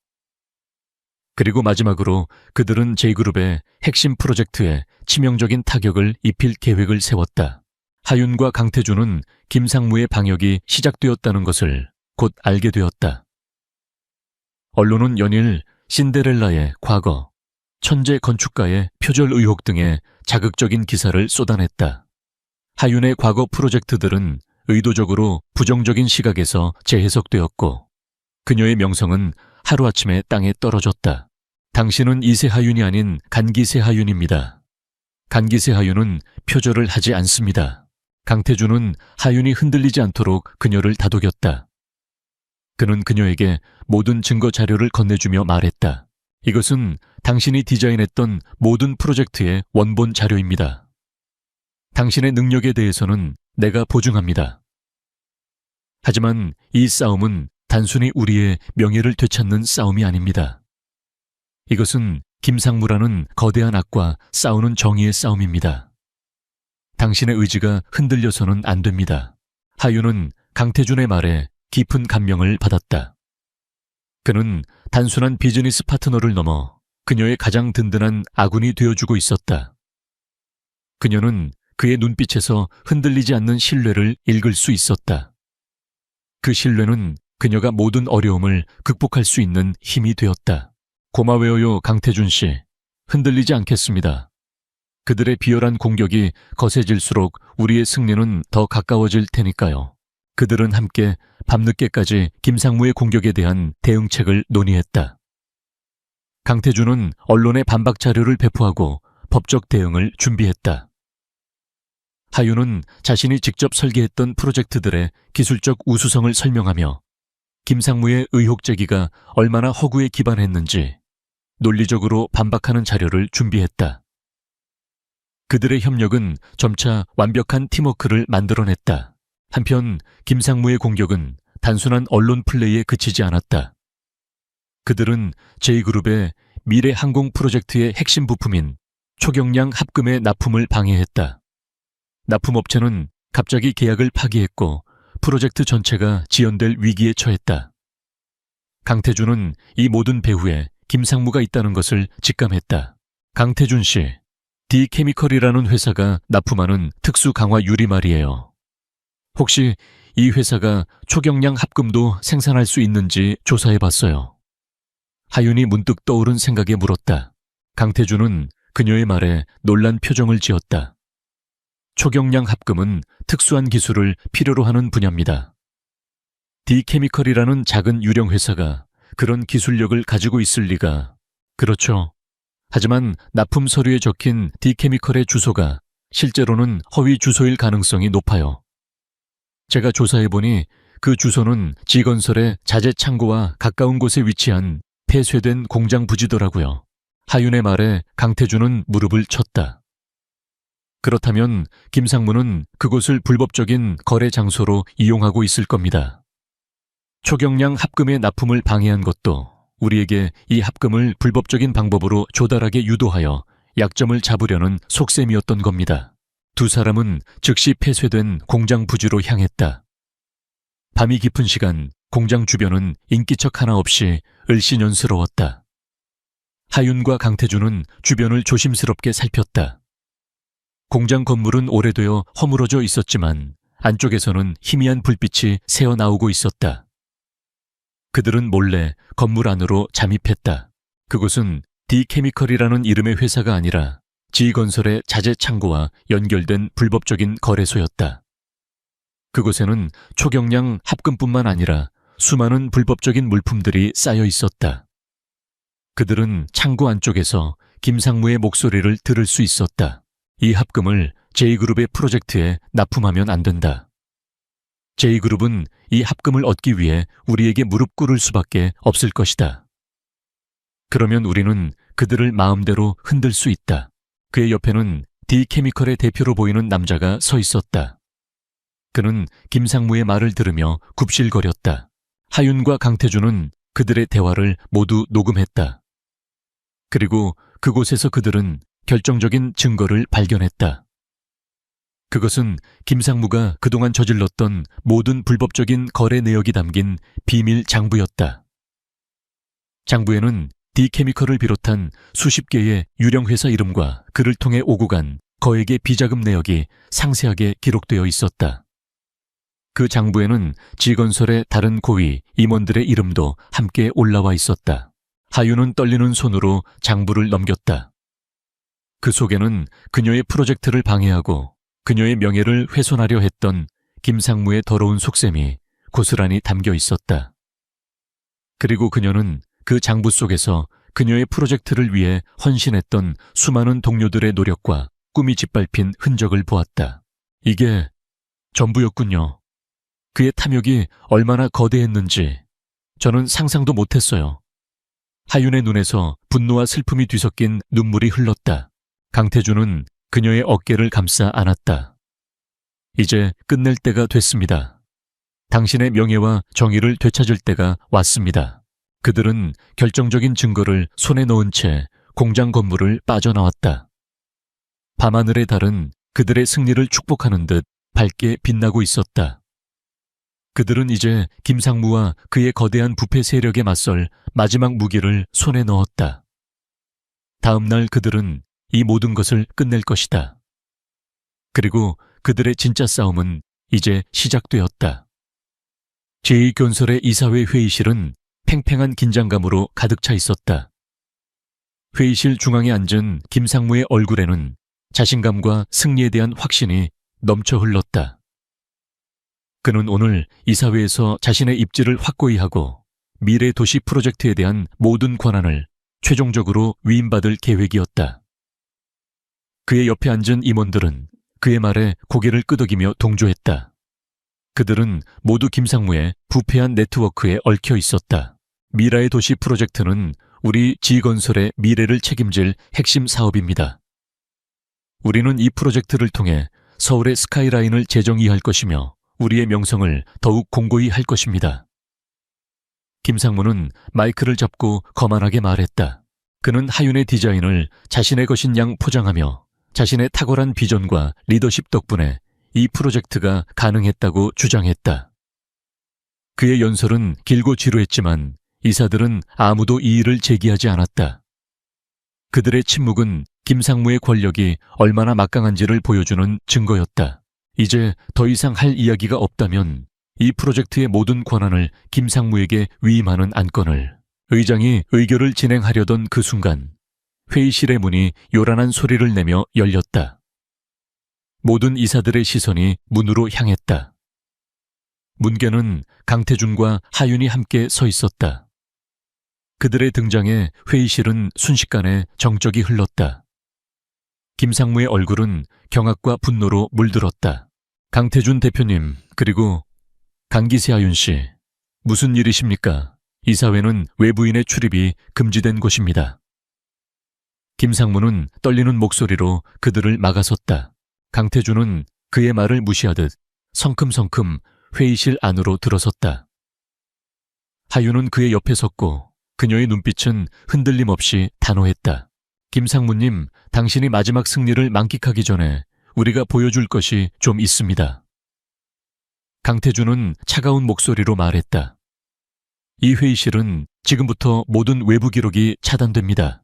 A: 그리고 마지막으로 그들은 J그룹의 핵심 프로젝트에 치명적인 타격을 입힐 계획을 세웠다. 하윤과 강태준은 김상무의 방역이 시작되었다는 것을 곧 알게 되었다. 언론은 연일 신데렐라의 과거, 천재 건축가의 표절 의혹 등의 자극적인 기사를 쏟아냈다. 하윤의 과거 프로젝트들은 의도적으로 부정적인 시각에서 재해석되었고 그녀의 명성은 하루아침에 땅에 떨어졌다. 당신은 이세하윤이 아닌 간기세하윤입니다. 간기세하윤은 표절을 하지 않습니다. 강태준은 하윤이 흔들리지 않도록 그녀를 다독였다. 그는 그녀에게 모든 증거 자료를 건네주며 말했다. 이것은 당신이 디자인했던 모든 프로젝트의 원본 자료입니다. 당신의 능력에 대해서는 내가 보증합니다. 하지만 이 싸움은 단순히 우리의 명예를 되찾는 싸움이 아닙니다. 이것은 김상무라는 거대한 악과 싸우는 정의의 싸움입니다. 당신의 의지가 흔들려서는 안 됩니다. 하윤은 강태준의 말에 깊은 감명을 받았다. 그는 단순한 비즈니스 파트너를 넘어 그녀의 가장 든든한 아군이 되어주고 있었다. 그녀는 그의 눈빛에서 흔들리지 않는 신뢰를 읽을 수 있었다. 그 신뢰는 그녀가 모든 어려움을 극복할 수 있는 힘이 되었다. 고마워요, 강태준 씨. 흔들리지 않겠습니다. 그들의 비열한 공격이 거세질수록 우리의 승리는 더 가까워질 테니까요. 그들은 함께 밤늦게까지 김상무의 공격에 대한 대응책을 논의했다. 강태준은 언론에 반박 자료를 배포하고 법적 대응을 준비했다. 하윤은 자신이 직접 설계했던 프로젝트들의 기술적 우수성을 설명하며 김상무의 의혹 제기가 얼마나 허구에 기반했는지 논리적으로 반박하는 자료를 준비했다. 그들의 협력은 점차 완벽한 팀워크를 만들어냈다. 한편 김상무의 공격은 단순한 언론 플레이에 그치지 않았다. 그들은 제2그룹의 미래 항공 프로젝트의 핵심 부품인 초경량 합금의 납품을 방해했다. 납품업체는 갑자기 계약을 파기했고 프로젝트 전체가 지연될 위기에 처했다. 강태준은 이 모든 배후에 김상무가 있다는 것을 직감했다. 강태준 씨, D케미컬이라는 회사가 납품하는 특수 강화 유리말이에요. 혹시 이 회사가 초경량 합금도 생산할 수 있는지 조사해봤어요. 하윤이 문득 떠오른 생각에 물었다. 강태준은 그녀의 말에 놀란 표정을 지었다. 초경량 합금은 특수한 기술을 필요로 하는 분야입니다. D케미컬이라는 작은 유령 회사가 그런 기술력을 가지고 있을 리가. 그렇죠. 하지만 납품 서류에 적힌 D케미컬의 주소가 실제로는 허위 주소일 가능성이 높아요. 제가 조사해보니 그 주소는 지건설의 자재 창고와 가까운 곳에 위치한 폐쇄된 공장 부지더라고요. 하윤의 말에 강태준은 무릎을 쳤다. 그렇다면 김상무는 그곳을 불법적인 거래 장소로 이용하고 있을 겁니다. 초경량 합금의 납품을 방해한 것도 우리에게 이 합금을 불법적인 방법으로 조달하게 유도하여 약점을 잡으려는 속셈이었던 겁니다. 두 사람은 즉시 폐쇄된 공장 부지로 향했다. 밤이 깊은 시간 공장 주변은 인기척 하나 없이 을씨년스러웠다. 하윤과 강태준은 주변을 조심스럽게 살폈다. 공장 건물은 오래되어 허물어져 있었지만 안쪽에서는 희미한 불빛이 새어나오고 있었다. 그들은 몰래 건물 안으로 잠입했다. 그곳은 D케미컬이라는 이름의 회사가 아니라 지건설의 자재 창고와 연결된 불법적인 거래소였다. 그곳에는 초경량 합금뿐만 아니라 수많은 불법적인 물품들이 쌓여 있었다. 그들은 창고 안쪽에서 김상무의 목소리를 들을 수 있었다. 이 합금을 제2그룹의 프로젝트에 납품하면 안 된다. 제2그룹은 이 합금을 얻기 위해 우리에게 무릎 꿇을 수밖에 없을 것이다. 그러면 우리는 그들을 마음대로 흔들 수 있다. 그의 옆에는 D케미컬의 대표로 보이는 남자가 서 있었다. 그는 김상무의 말을 들으며 굽실거렸다. 하윤과 강태준은 그들의 대화를 모두 녹음했다. 그리고 그곳에서 그들은 결정적인 증거를 발견했다. 그것은 김상무가 그동안 저질렀던 모든 불법적인 거래 내역이 담긴 비밀 장부였다. 장부에는 D케미컬을 비롯한 수십 개의 유령 회사 이름과 그를 통해 오고 간 거액의 비자금 내역이 상세하게 기록되어 있었다. 그 장부에는 지건설의 다른 고위 임원들의 이름도 함께 올라와 있었다. 하윤은 떨리는 손으로 장부를 넘겼다. 그 속에는 그녀의 프로젝트를 방해하고 그녀의 명예를 훼손하려 했던 김상무의 더러운 속셈이 고스란히 담겨 있었다. 그리고 그녀는 그 장부 속에서 그녀의 프로젝트를 위해 헌신했던 수많은 동료들의 노력과 꿈이 짓밟힌 흔적을 보았다. 이게 전부였군요. 그의 탐욕이 얼마나 거대했는지 저는 상상도 못했어요. 하윤의 눈에서 분노와 슬픔이 뒤섞인 눈물이 흘렀다. 강태준은 그녀의 어깨를 감싸 안았다. 이제 끝낼 때가 됐습니다. 당신의 명예와 정의를 되찾을 때가 왔습니다. 그들은 결정적인 증거를 손에 넣은 채 공장 건물을 빠져나왔다. 밤하늘의 달은 그들의 승리를 축복하는 듯 밝게 빛나고 있었다. 그들은 이제 김상무와 그의 거대한 부패 세력에 맞설 마지막 무기를 손에 넣었다. 다음 날 그들은 이 모든 것을 끝낼 것이다. 그리고 그들의 진짜 싸움은 이제 시작되었다. 제2건설의 이사회 회의실은 팽팽한 긴장감으로 가득 차 있었다. 회의실 중앙에 앉은 김상무의 얼굴에는 자신감과 승리에 대한 확신이 넘쳐 흘렀다. 그는 오늘 이사회에서 자신의 입지를 확고히 하고 미래 도시 프로젝트에 대한 모든 권한을 최종적으로 위임받을 계획이었다. 그의 옆에 앉은 임원들은 그의 말에 고개를 끄덕이며 동조했다. 그들은 모두 김상무의 부패한 네트워크에 얽혀 있었다. 미라의 도시 프로젝트는 우리 지건설의 미래를 책임질 핵심 사업입니다. 우리는 이 프로젝트를 통해 서울의 스카이라인을 재정의할 것이며 우리의 명성을 더욱 공고히 할 것입니다. 김상무는 마이크를 잡고 거만하게 말했다. 그는 하윤의 디자인을 자신의 것인 양 포장하며 자신의 탁월한 비전과 리더십 덕분에 이 프로젝트가 가능했다고 주장했다. 그의 연설은 길고 지루했지만 이사들은 아무도 이의를 제기하지 않았다. 그들의 침묵은 김상무의 권력이 얼마나 막강한지를 보여주는 증거였다. 이제 더 이상 할 이야기가 없다면 이 프로젝트의 모든 권한을 김상무에게 위임하는 안건을 의장이 의결을 진행하려던 그 순간 회의실의 문이 요란한 소리를 내며 열렸다. 모든 이사들의 시선이 문으로 향했다. 문견은 강태준과 하윤이 함께 서 있었다. 그들의 등장에 회의실은 순식간에 정적이 흘렀다. 김상무의 얼굴은 경악과 분노로 물들었다. 강태준 대표님, 그리고 강기세 하윤 씨, 무슨 일이십니까? 이사회는 외부인의 출입이 금지된 곳입니다. 김상무는 떨리는 목소리로 그들을 막아섰다. 강태준은 그의 말을 무시하듯 성큼성큼 회의실 안으로 들어섰다. 하윤은 그의 옆에 섰고 그녀의 눈빛은 흔들림 없이 단호했다. 김상무님, 당신이 마지막 승리를 만끽하기 전에 우리가 보여줄 것이 좀 있습니다. 강태준은 차가운 목소리로 말했다. 이 회의실은 지금부터 모든 외부 기록이 차단됩니다.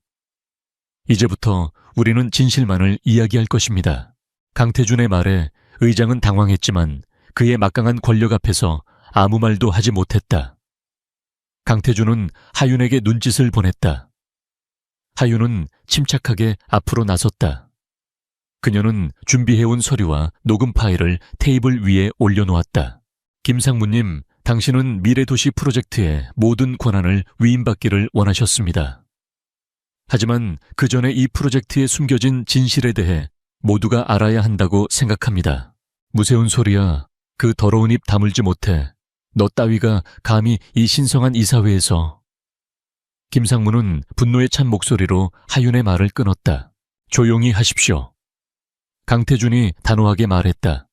A: 이제부터 우리는 진실만을 이야기할 것입니다. 강태준의 말에 의장은 당황했지만 그의 막강한 권력 앞에서 아무 말도 하지 못했다. 강태준은 하윤에게 눈짓을 보냈다. 하윤은 침착하게 앞으로 나섰다. 그녀는 준비해온 서류와 녹음 파일을 테이블 위에 올려놓았다. 김상무님, 당신은 미래도시 프로젝트의 모든 권한을 위임받기를 원하셨습니다. 하지만 그 전에 이 프로젝트에 숨겨진 진실에 대해 모두가 알아야 한다고 생각합니다. 무세운 소리야. 그 더러운 입 다물지 못해. 너 따위가 감히 이 신성한 이사회에서. 김상무는 분노에 찬 목소리로 하윤의 말을 끊었다. 조용히 하십시오. 강태준이 단호하게 말했다.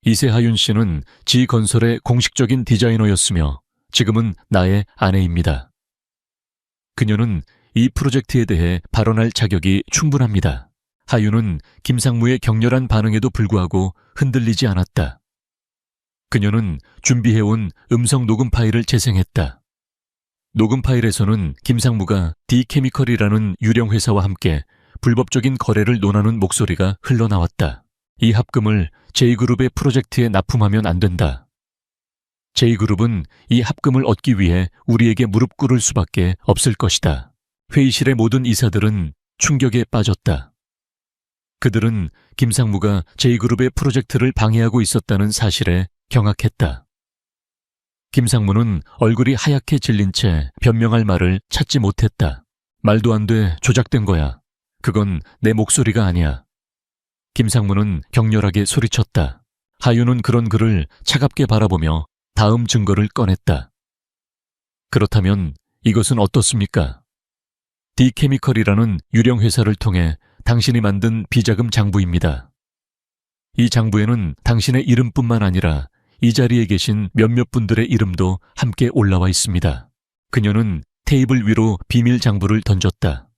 A: 이세하윤 씨는 지건설의 공식적인 디자이너였으며 지금은 나의 아내입니다. 그녀는 이 프로젝트에 대해 발언할 자격이 충분합니다. 하윤은 김상무의 격렬한 반응에도 불구하고 흔들리지 않았다. 그녀는 준비해온 음성 녹음 파일을 재생했다. 녹음 파일에서는 김상무가 D케미컬이라는 유령 회사와 함께 불법적인 거래를 논하는 목소리가 흘러나왔다. 이 합금을 J그룹의 프로젝트에 납품하면 안 된다. J그룹은 이 합금을 얻기 위해 우리에게 무릎 꿇을 수밖에 없을 것이다. 회의실의 모든 이사들은 충격에 빠졌다. 그들은 김상무가 J그룹의 프로젝트를 방해하고 있었다는 사실에 경악했다. 김상무는 얼굴이 하얗게 질린 채 변명할 말을 찾지 못했다. 말도 안 돼, 조작된 거야. 그건 내 목소리가 아니야. 김상무는 격렬하게 소리쳤다. 하윤은 그런 그를 차갑게 바라보며 다음 증거를 꺼냈다. 그렇다면 이것은 어떻습니까? D케미컬이라는 유령 회사를 통해 당신이 만든 비자금 장부입니다. 이 장부에는 당신의 이름뿐만 아니라 이 자리에 계신 몇몇 분들의 이름도 함께 올라와 있습니다. 그녀는 테이블 위로 비밀 장부를 던졌다.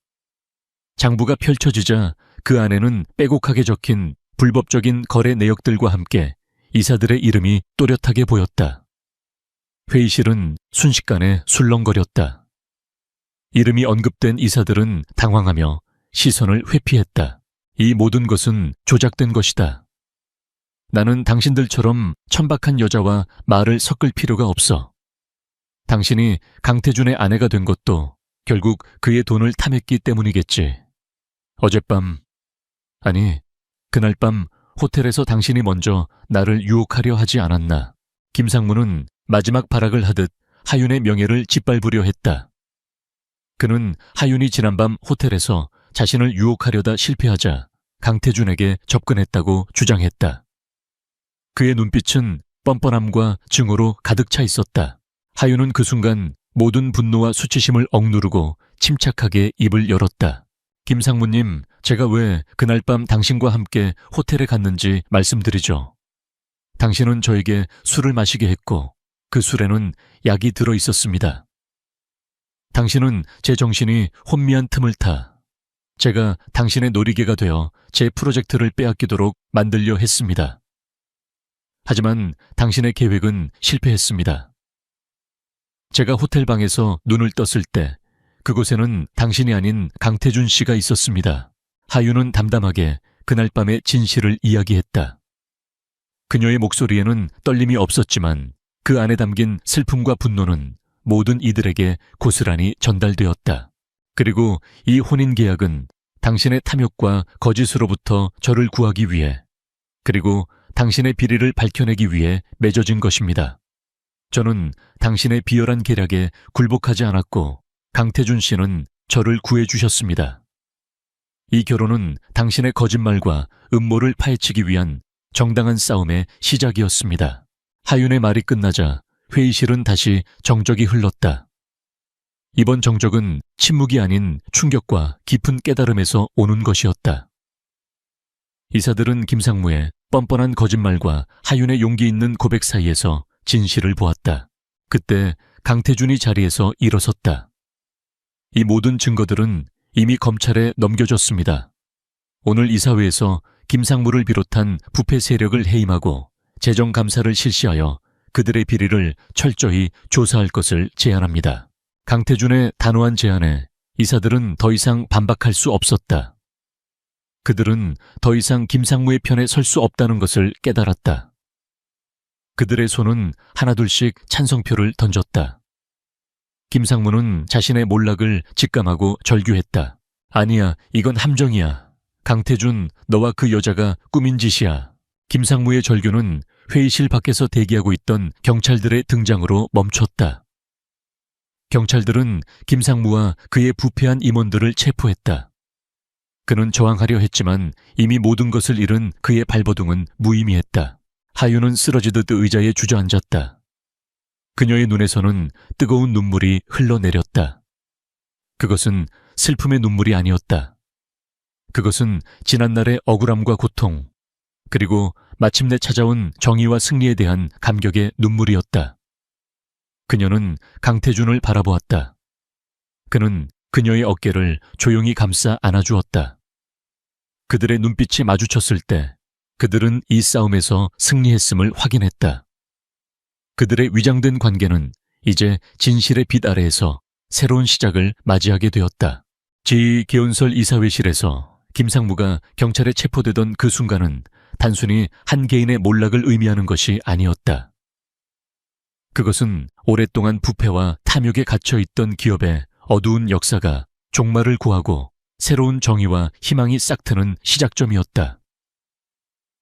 A: 장부가 펼쳐지자 그 안에는 빼곡하게 적힌 불법적인 거래 내역들과 함께 이사들의 이름이 또렷하게 보였다. 회의실은 순식간에 술렁거렸다. 이름이 언급된 이사들은 당황하며 시선을 회피했다. 이 모든 것은 조작된 것이다. 나는 당신들처럼 천박한 여자와 말을 섞을 필요가 없어. 당신이 강태준의 아내가 된 것도 결국 그의 돈을 탐했기 때문이겠지. 어젯밤, 아니, 그날 밤 호텔에서 당신이 먼저 나를 유혹하려 하지 않았나. 김상무는 마지막 발악을 하듯 하윤의 명예를 짓밟으려 했다. 그는 하윤이 지난밤 호텔에서 자신을 유혹하려다 실패하자 강태준에게 접근했다고 주장했다. 그의 눈빛은 뻔뻔함과 증오로 가득 차 있었다. 하윤은 그 순간 모든 분노와 수치심을 억누르고 침착하게 입을 열었다. 김상무님, 제가 왜 그날 밤 당신과 함께 호텔에 갔는지 말씀드리죠. 당신은 저에게 술을 마시게 했고 그 술에는 약이 들어 있었습니다. 당신은 제 정신이 혼미한 틈을 타 제가 당신의 놀이개가 되어 제 프로젝트를 빼앗기도록 만들려 했습니다. 하지만 당신의 계획은 실패했습니다. 제가 호텔 방에서 눈을 떴을 때 그곳에는 당신이 아닌 강태준 씨가 있었습니다. 하윤은 담담하게 그날 밤의 진실을 이야기했다. 그녀의 목소리에는 떨림이 없었지만 그 안에 담긴 슬픔과 분노는 모든 이들에게 고스란히 전달되었다. 그리고 이 혼인계약은 당신의 탐욕과 거짓으로부터 저를 구하기 위해, 그리고 당신의 비리를 밝혀내기 위해 맺어진 것입니다. 저는 당신의 비열한 계략에 굴복하지 않았고 강태준 씨는 저를 구해주셨습니다. 이 결혼은 당신의 거짓말과 음모를 파헤치기 위한 정당한 싸움의 시작이었습니다. 하윤의 말이 끝나자 회의실은 다시 정적이 흘렀다. 이번 정적은 침묵이 아닌 충격과 깊은 깨달음에서 오는 것이었다. 이사들은 김상무의 뻔뻔한 거짓말과 하윤의 용기 있는 고백 사이에서 진실을 보았다. 그때 강태준이 자리에서 일어섰다. 이 모든 증거들은 이미 검찰에 넘겨졌습니다. 오늘 이사회에서 김상무를 비롯한 부패 세력을 해임하고 재정감사를 실시하여 그들의 비리를 철저히 조사할 것을 제안합니다. 강태준의 단호한 제안에 이사들은 더 이상 반박할 수 없었다. 그들은 더 이상 김상무의 편에 설 수 없다는 것을 깨달았다. 그들의 손은 하나둘씩 찬성표를 던졌다. 김상무는 자신의 몰락을 직감하고 절규했다. 아니야, 이건 함정이야. 강태준, 너와 그 여자가 꾸민 짓이야. 김상무의 절규는 회의실 밖에서 대기하고 있던 경찰들의 등장으로 멈췄다. 경찰들은 김상무와 그의 부패한 임원들을 체포했다. 그는 저항하려 했지만 이미 모든 것을 잃은 그의 발버둥은 무의미했다. 하윤은 쓰러지듯 의자에 주저앉았다. 그녀의 눈에서는 뜨거운 눈물이 흘러내렸다. 그것은 슬픔의 눈물이 아니었다. 그것은 지난날의 억울함과 고통, 그리고 마침내 찾아온 정의와 승리에 대한 감격의 눈물이었다. 그녀는 강태준을 바라보았다. 그는 그녀의 어깨를 조용히 감싸 안아주었다. 그들의 눈빛이 마주쳤을 때 그들은 이 싸움에서 승리했음을 확인했다. 그들의 위장된 관계는 이제 진실의 빛 아래에서 새로운 시작을 맞이하게 되었다. 지-개운설 이사회실에서 김상무가 경찰에 체포되던 그 순간은 단순히 한 개인의 몰락을 의미하는 것이 아니었다. 그것은 오랫동안 부패와 탐욕에 갇혀있던 기업의 어두운 역사가 종말을 구하고 새로운 정의와 희망이 싹트는 시작점이었다.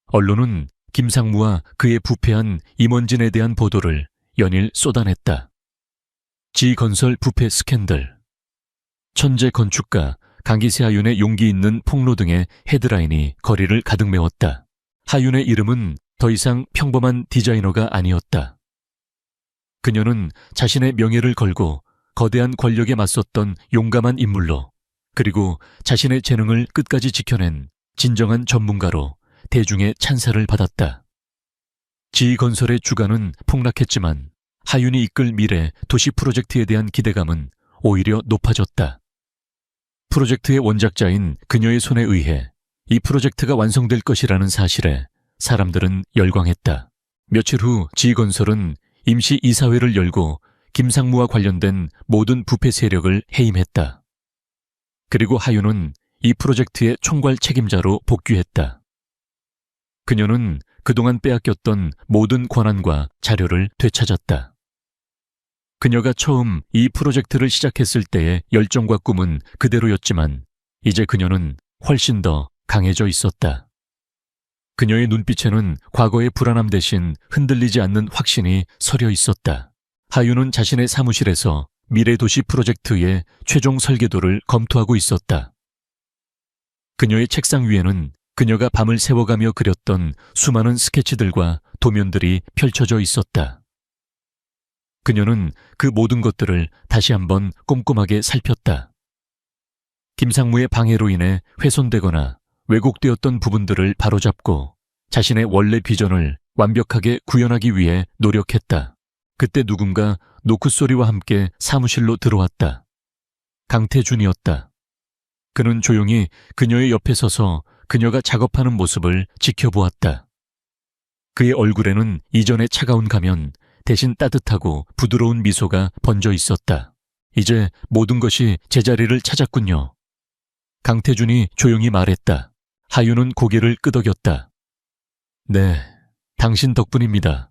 A: 언론은 김상무와 그의 부패한 임원진에 대한 보도를 연일 쏟아냈다. 지건설 부패 스캔들, 천재 건축가 강기세 하윤의 용기 있는 폭로 등의 헤드라인이 거리를 가득 메웠다. 하윤의 이름은 더 이상 평범한 디자이너가 아니었다. 그녀는 자신의 명예를 걸고 거대한 권력에 맞섰던 용감한 인물로, 그리고 자신의 재능을 끝까지 지켜낸 진정한 전문가로 대중의 찬사를 받았다. 지건설의 주가는 폭락했지만 하윤이 이끌 미래 도시 프로젝트에 대한 기대감은 오히려 높아졌다. 프로젝트의 원작자인 그녀의 손에 의해 이 프로젝트가 완성될 것이라는 사실에 사람들은 열광했다. 며칠 후 지건설은 임시 이사회를 열고 김상무와 관련된 모든 부패 세력을 해임했다. 그리고 하윤은 이 프로젝트의 총괄 책임자로 복귀했다. 그녀는 그동안 빼앗겼던 모든 권한과 자료를 되찾았다. 그녀가 처음 이 프로젝트를 시작했을 때의 열정과 꿈은 그대로였지만 이제 그녀는 훨씬 더 강해져 있었다. 그녀의 눈빛에는 과거의 불안함 대신 흔들리지 않는 확신이 서려 있었다. 하윤은 자신의 사무실에서 미래도시 프로젝트의 최종 설계도를 검토하고 있었다. 그녀의 책상 위에는 그녀가 밤을 새워가며 그렸던 수많은 스케치들과 도면들이 펼쳐져 있었다. 그녀는 그 모든 것들을 다시 한번 꼼꼼하게 살폈다. 김상무의 방해로 인해 훼손되거나 왜곡되었던 부분들을 바로잡고 자신의 원래 비전을 완벽하게 구현하기 위해 노력했다. 그때 누군가 노크 소리와 함께 사무실로 들어왔다. 강태준이었다. 그는 조용히 그녀의 옆에 서서 그녀가 작업하는 모습을 지켜보았다. 그의 얼굴에는 이전의 차가운 가면 대신 따뜻하고 부드러운 미소가 번져 있었다. 이제 모든 것이 제자리를 찾았군요. 강태준이 조용히 말했다. 하윤은 고개를 끄덕였다. 네, 당신 덕분입니다.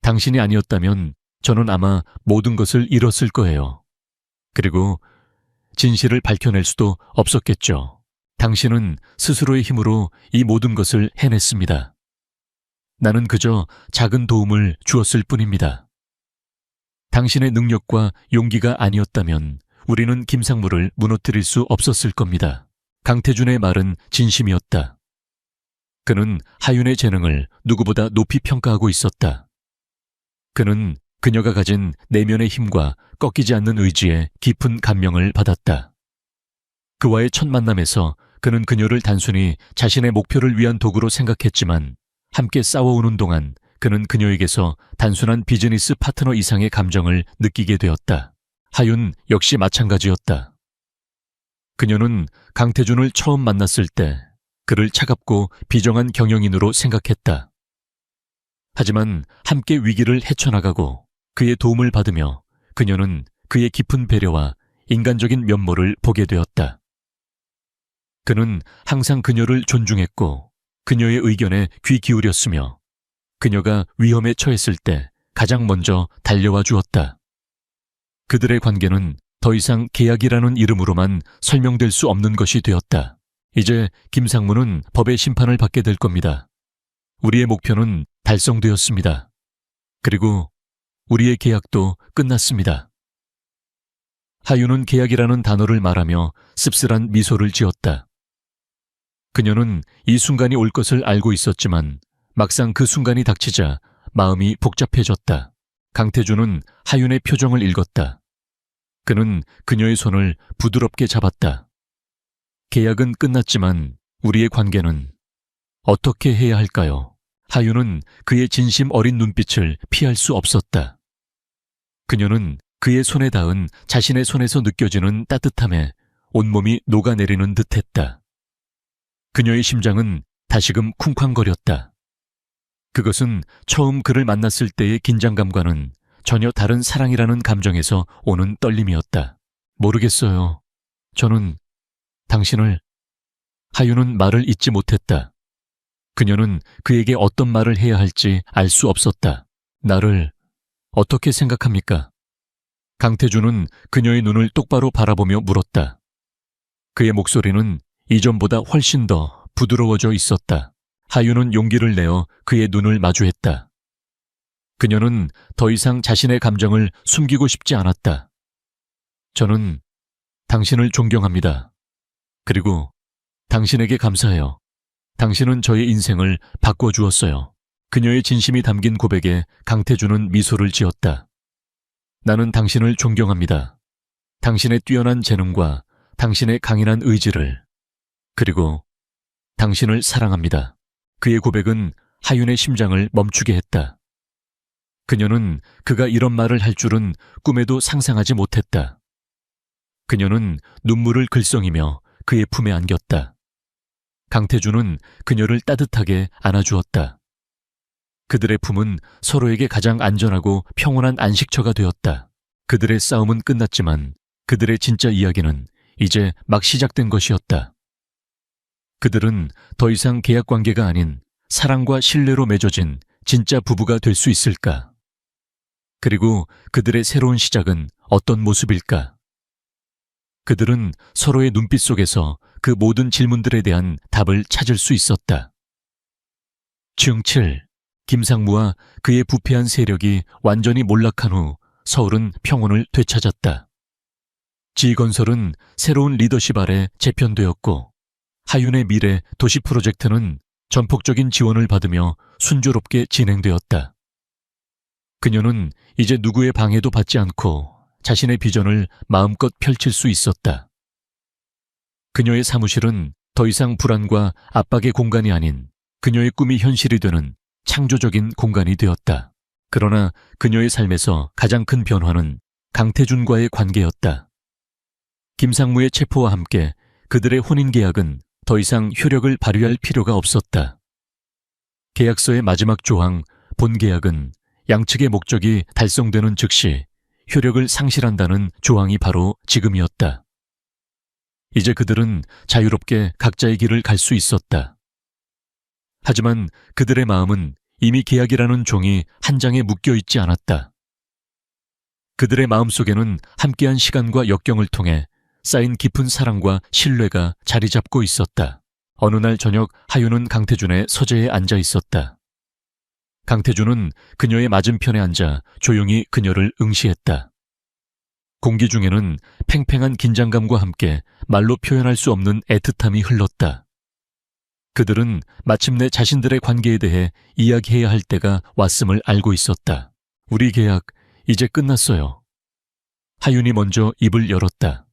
A: 당신이 아니었다면 저는 아마 모든 것을 잃었을 거예요. 그리고 진실을 밝혀낼 수도 없었겠죠. 당신은 스스로의 힘으로 이 모든 것을 해냈습니다. 나는 그저 작은 도움을 주었을 뿐입니다. 당신의 능력과 용기가 아니었다면 우리는 김상무를 무너뜨릴 수 없었을 겁니다. 강태준의 말은 진심이었다. 그는 하윤의 재능을 누구보다 높이 평가하고 있었다. 그는 그녀가 가진 내면의 힘과 꺾이지 않는 의지에 깊은 감명을 받았다. 그와의 첫 만남에서 그는 그녀를 단순히 자신의 목표를 위한 도구로 생각했지만 함께 싸워오는 동안 그는 그녀에게서 단순한 비즈니스 파트너 이상의 감정을 느끼게 되었다. 하윤 역시 마찬가지였다. 그녀는 강태준을 처음 만났을 때 그를 차갑고 비정한 경영인으로 생각했다. 하지만 함께 위기를 헤쳐나가고 그의 도움을 받으며 그녀는 그의 깊은 배려와 인간적인 면모를 보게 되었다. 그는 항상 그녀를 존중했고 그녀의 의견에 귀 기울였으며 그녀가 위험에 처했을 때 가장 먼저 달려와 주었다. 그들의 관계는 더 이상 계약이라는 이름으로만 설명될 수 없는 것이 되었다. 이제 김상무는 법의 심판을 받게 될 겁니다. 우리의 목표는 달성되었습니다. 그리고 우리의 계약도 끝났습니다. 하윤은 계약이라는 단어를 말하며 씁쓸한 미소를 지었다. 그녀는 이 순간이 올 것을 알고 있었지만 막상 그 순간이 닥치자 마음이 복잡해졌다. 강태준은 하윤의 표정을 읽었다. 그는 그녀의 손을 부드럽게 잡았다. 계약은 끝났지만 우리의 관계는 어떻게 해야 할까요? 하윤은 그의 진심 어린 눈빛을 피할 수 없었다. 그녀는 그의 손에 닿은 자신의 손에서 느껴지는 따뜻함에 온몸이 녹아내리는 듯했다. 그녀의 심장은 다시금 쿵쾅거렸다. 그것은 처음 그를 만났을 때의 긴장감과는 전혀 다른 사랑이라는 감정에서 오는 떨림이었다. 모르겠어요. 저는 당신을... 하윤은 말을 잇지 못했다. 그녀는 그에게 어떤 말을 해야 할지 알 수 없었다. 나를 어떻게 생각합니까? 강태준은 그녀의 눈을 똑바로 바라보며 물었다. 그의 목소리는 이전보다 훨씬 더 부드러워져 있었다. 하윤은 용기를 내어 그의 눈을 마주했다. 그녀는 더 이상 자신의 감정을 숨기고 싶지 않았다. 저는 당신을 존경합니다. 그리고 당신에게 감사해요. 당신은 저의 인생을 바꿔주었어요. 그녀의 진심이 담긴 고백에 강태준은 미소를 지었다. 나는 당신을 존경합니다. 당신의 뛰어난 재능과 당신의 강인한 의지를, 그리고 당신을 사랑합니다. 그의 고백은 하윤의 심장을 멈추게 했다. 그녀는 그가 이런 말을 할 줄은 꿈에도 상상하지 못했다. 그녀는 눈물을 글썽이며 그의 품에 안겼다. 강태준은 그녀를 따뜻하게 안아주었다. 그들의 품은 서로에게 가장 안전하고 평온한 안식처가 되었다. 그들의 싸움은 끝났지만 그들의 진짜 이야기는 이제 막 시작된 것이었다. 그들은 더 이상 계약 관계가 아닌 사랑과 신뢰로 맺어진 진짜 부부가 될 수 있을까? 그리고 그들의 새로운 시작은 어떤 모습일까? 그들은 서로의 눈빛 속에서 그 모든 질문들에 대한 답을 찾을 수 있었다. 중7. 김상무와 그의 부패한 세력이 완전히 몰락한 후 서울은 평온을 되찾았다. 지건설은 새로운 리더십 아래 재편되었고 하윤의 미래 도시 프로젝트는 전폭적인 지원을 받으며 순조롭게 진행되었다. 그녀는 이제 누구의 방해도 받지 않고 자신의 비전을 마음껏 펼칠 수 있었다. 그녀의 사무실은 더 이상 불안과 압박의 공간이 아닌 그녀의 꿈이 현실이 되는 창조적인 공간이 되었다. 그러나 그녀의 삶에서 가장 큰 변화는 강태준과의 관계였다. 김상무의 체포와 함께 그들의 혼인 계약은 더 이상 효력을 발휘할 필요가 없었다. 계약서의 마지막 조항 본 계약은 양측의 목적이 달성되는 즉시 효력을 상실한다는 조항이 바로 지금이었다. 이제 그들은 자유롭게 각자의 길을 갈 수 있었다. 하지만 그들의 마음은 이미 계약이라는 종이 한 장에 묶여 있지 않았다. 그들의 마음속에는 함께한 시간과 역경을 통해 쌓인 깊은 사랑과 신뢰가 자리 잡고 있었다. 어느 날 저녁 하윤은 강태준의 서재에 앉아 있었다. 강태준은 그녀의 맞은편에 앉아 조용히 그녀를 응시했다. 공기 중에는 팽팽한 긴장감과 함께 말로 표현할 수 없는 애틋함이 흘렀다. 그들은 마침내 자신들의 관계에 대해 이야기해야 할 때가 왔음을 알고 있었다. 우리 계약 이제 끝났어요. 하윤이 먼저 입을 열었다.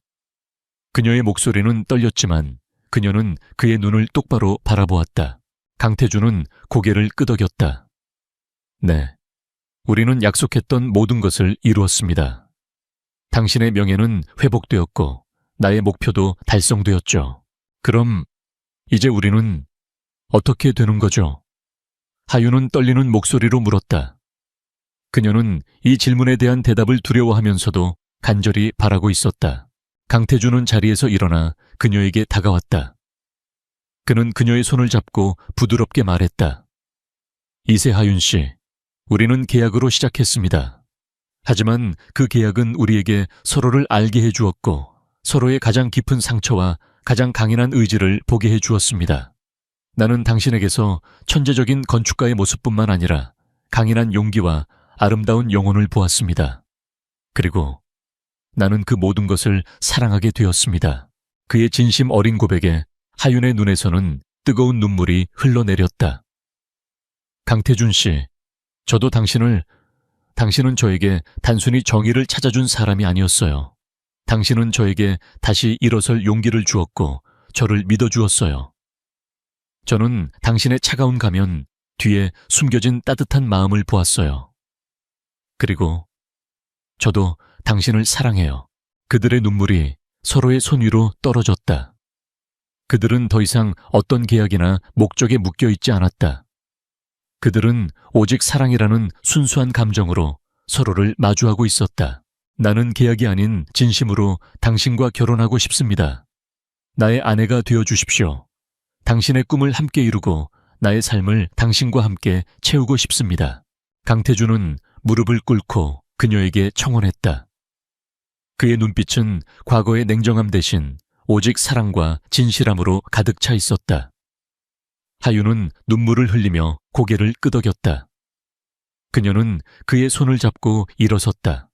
A: 그녀의 목소리는 떨렸지만 그녀는 그의 눈을 똑바로 바라보았다. 강태준은 고개를 끄덕였다. 네, 우리는 약속했던 모든 것을 이루었습니다. 당신의 명예는 회복되었고 나의 목표도 달성되었죠. 그럼 이제 우리는 어떻게 되는 거죠? 하윤은 떨리는 목소리로 물었다. 그녀는 이 질문에 대한 대답을 두려워하면서도 간절히 바라고 있었다. 강태준은 자리에서 일어나 그녀에게 다가왔다. 그는 그녀의 손을 잡고 부드럽게 말했다. 이세하윤 씨, 우리는 계약으로 시작했습니다. 하지만 그 계약은 우리에게 서로를 알게 해주었고 서로의 가장 깊은 상처와 가장 강인한 의지를 보게 해주었습니다. 나는 당신에게서 천재적인 건축가의 모습뿐만 아니라 강인한 용기와 아름다운 영혼을 보았습니다. 그리고 나는 그 모든 것을 사랑하게 되었습니다. 그의 진심 어린 고백에 하윤의 눈에서는 뜨거운 눈물이 흘러내렸다. 강태준 씨, 저도 당신은 저에게 단순히 정의를 찾아준 사람이 아니었어요. 당신은 저에게 다시 일어설 용기를 주었고 저를 믿어주었어요. 저는 당신의 차가운 가면 뒤에 숨겨진 따뜻한 마음을 보았어요. 그리고 저도 당신을 사랑해요. 그들의 눈물이 서로의 손 위로 떨어졌다. 그들은 더 이상 어떤 계약이나 목적에 묶여 있지 않았다. 그들은 오직 사랑이라는 순수한 감정으로 서로를 마주하고 있었다. 나는 계약이 아닌 진심으로 당신과 결혼하고 싶습니다. 나의 아내가 되어 주십시오. 당신의 꿈을 함께 이루고 나의 삶을 당신과 함께 채우고 싶습니다. 강태준은 무릎을 꿇고 그녀에게 청혼했다. 그의 눈빛은 과거의 냉정함 대신 오직 사랑과 진실함으로 가득 차 있었다. 하윤은 눈물을 흘리며 고개를 끄덕였다. 그녀는 그의 손을 잡고 일어섰다.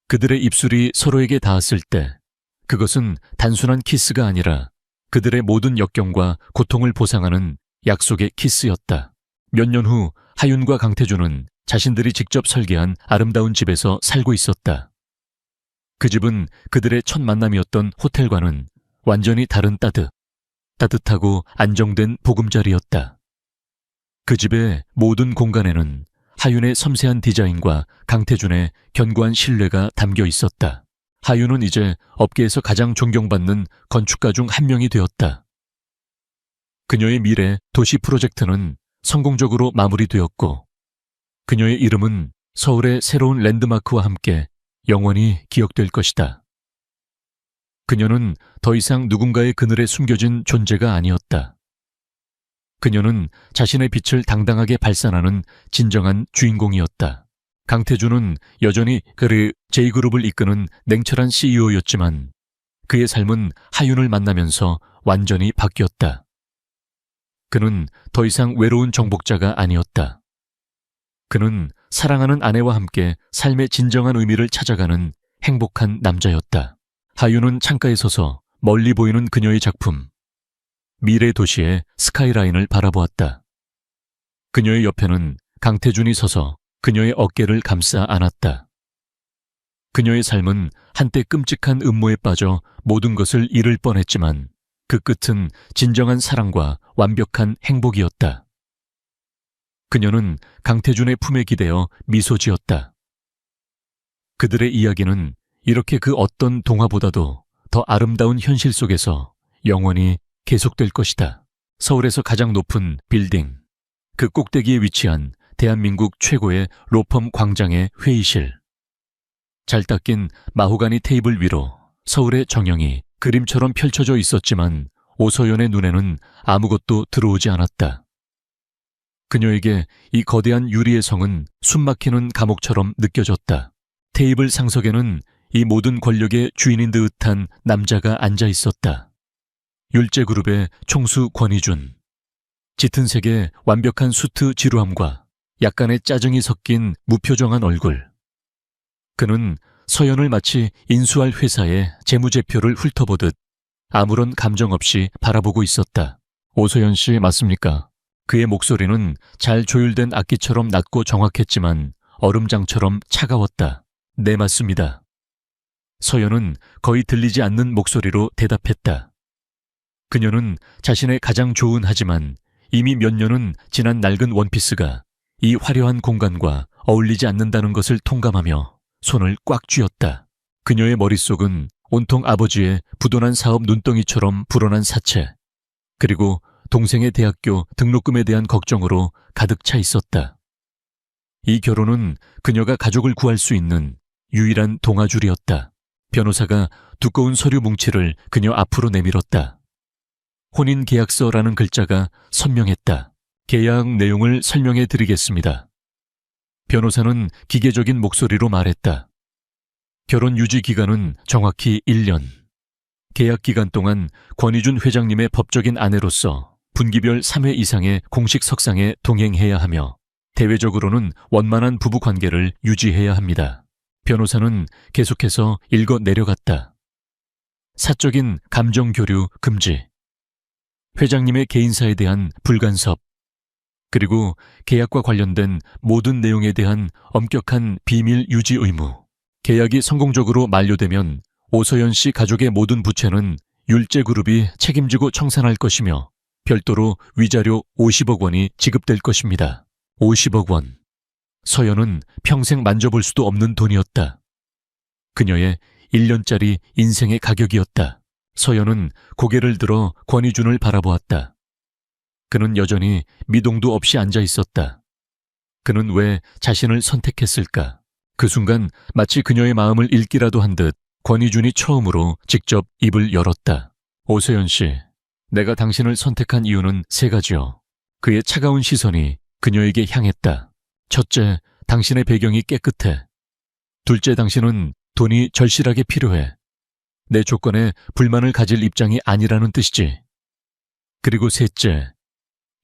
A: 그들의 입술이 서로에게 닿았을 때 그것은 단순한 키스가 아니라 그들의 모든 역경과 고통을 보상하는 약속의 키스였다. 몇 년 후 하윤과 강태준은 자신들이 직접 설계한 아름다운 집에서 살고 있었다. 그 집은 그들의 첫 만남이었던 호텔과는 완전히 다른 따뜻하고 안정된 보금자리였다. 그 집의 모든 공간에는 하윤의 섬세한 디자인과 강태준의 견고한 신뢰가 담겨 있었다. 하윤은 이제 업계에서 가장 존경받는 건축가 중 한 명이 되었다. 그녀의 미래 도시 프로젝트는 성공적으로 마무리되었고 그녀의 이름은 서울의 새로운 랜드마크와 함께 영원히 기억될 것이다. 그녀는 더 이상 누군가의 그늘에 숨겨진 존재가 아니었다. 그녀는 자신의 빛을 당당하게 발산하는 진정한 주인공이었다. 강태주는 여전히 J그룹을 이끄는 냉철한 CEO였지만 그의 삶은 하윤을 만나면서 완전히 바뀌었다. 그는 더 이상 외로운 정복자가 아니었다. 그는 사랑하는 아내와 함께 삶의 진정한 의미를 찾아가는 행복한 남자였다. 하윤은 창가에 서서 멀리 보이는 그녀의 작품, 미래 도시의 스카이라인을 바라보았다. 그녀의 옆에는 강태준이 서서 그녀의 어깨를 감싸 안았다. 그녀의 삶은 한때 끔찍한 음모에 빠져 모든 것을 잃을 뻔했지만 그 끝은 진정한 사랑과 완벽한 행복이었다. 그녀는 강태준의 품에 기대어 미소 지었다. 그들의 이야기는 이렇게 그 어떤 동화보다도 더 아름다운 현실 속에서 영원히 계속될 것이다. 서울에서 가장 높은 빌딩, 그 꼭대기에 위치한 대한민국 최고의 로펌 광장의 회의실. 잘 닦인 마호가니 테이블 위로 서울의 정형이 그림처럼 펼쳐져 있었지만 오서연의 눈에는 아무것도 들어오지 않았다. 그녀에게 이 거대한 유리의 성은 숨막히는 감옥처럼 느껴졌다. 테이블 상석에는 이 모든 권력의 주인인 듯한 남자가 앉아 있었다. 율제그룹의 총수 권희준. 짙은 색의 완벽한 수트 지루함과 약간의 짜증이 섞인 무표정한 얼굴. 그는 서연을 마치 인수할 회사의 재무제표를 훑어보듯 아무런 감정 없이 바라보고 있었다. 오서연 씨 맞습니까? 그의 목소리는 잘 조율된 악기처럼 낮고 정확했지만 얼음장처럼 차가웠다. 네, 맞습니다. 서연은 거의 들리지 않는 목소리로 대답했다. 그녀는 자신의 가장 좋은 하지만 이미 몇 년은 지난 낡은 원피스가 이 화려한 공간과 어울리지 않는다는 것을 통감하며 손을 꽉 쥐었다. 그녀의 머릿속은 온통 아버지의 부도난 사업 눈덩이처럼 불어난 사채, 그리고 동생의 대학교 등록금에 대한 걱정으로 가득 차 있었다. 이 결혼은 그녀가 가족을 구할 수 있는 유일한 동아줄이었다. 변호사가 두꺼운 서류 뭉치를 그녀 앞으로 내밀었다. 혼인계약서라는 글자가 선명했다. 계약 내용을 설명해 드리겠습니다. 변호사는 기계적인 목소리로 말했다. 결혼 유지 기간은 정확히 1년. 계약 기간 동안 권희준 회장님의 법적인 아내로서 분기별 3회 이상의 공식 석상에 동행해야 하며 대외적으로는 원만한 부부 관계를 유지해야 합니다. 변호사는 계속해서 읽어 내려갔다. 사적인 감정 교류 금지. 회장님의 개인사에 대한 불간섭. 그리고 계약과 관련된 모든 내용에 대한 엄격한 비밀 유지 의무. 계약이 성공적으로 만료되면 오서연 씨 가족의 모든 부채는 율제그룹이 책임지고 청산할 것이며 별도로 위자료 50억 원이 지급될 것입니다. 50억 원. 서연은 평생 만져볼 수도 없는 돈이었다. 그녀의 1년짜리 인생의 가격이었다. 서연은 고개를 들어 권희준을 바라보았다. 그는 여전히 미동도 없이 앉아 있었다. 그는 왜 자신을 선택했을까? 그 순간 마치 그녀의 마음을 읽기라도 한 듯 권희준이 처음으로 직접 입을 열었다. 오서연 씨, 내가 당신을 선택한 이유는 3가지요. 그의 차가운 시선이 그녀에게 향했다. 첫째, 당신의 배경이 깨끗해. 둘째, 당신은 돈이 절실하게 필요해. 내 조건에 불만을 가질 입장이 아니라는 뜻이지. 그리고 셋째,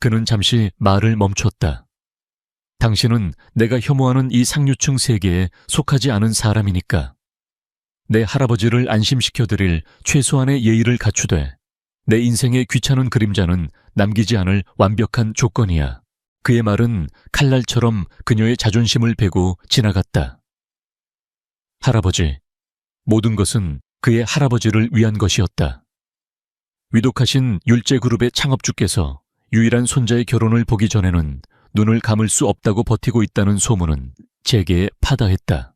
A: 그는 잠시 말을 멈췄다. 당신은 내가 혐오하는 이 상류층 세계에 속하지 않은 사람이니까. 내 할아버지를 안심시켜드릴 최소한의 예의를 갖추되 내 인생의 귀찮은 그림자는 남기지 않을 완벽한 조건이야. 그의 말은 칼날처럼 그녀의 자존심을 베고 지나갔다. 할아버지. 모든 것은 그의 할아버지를 위한 것이었다. 위독하신 율제그룹의 창업주께서 유일한 손자의 결혼을 보기 전에는 눈을 감을 수 없다고 버티고 있다는 소문은 재계에 파다했다.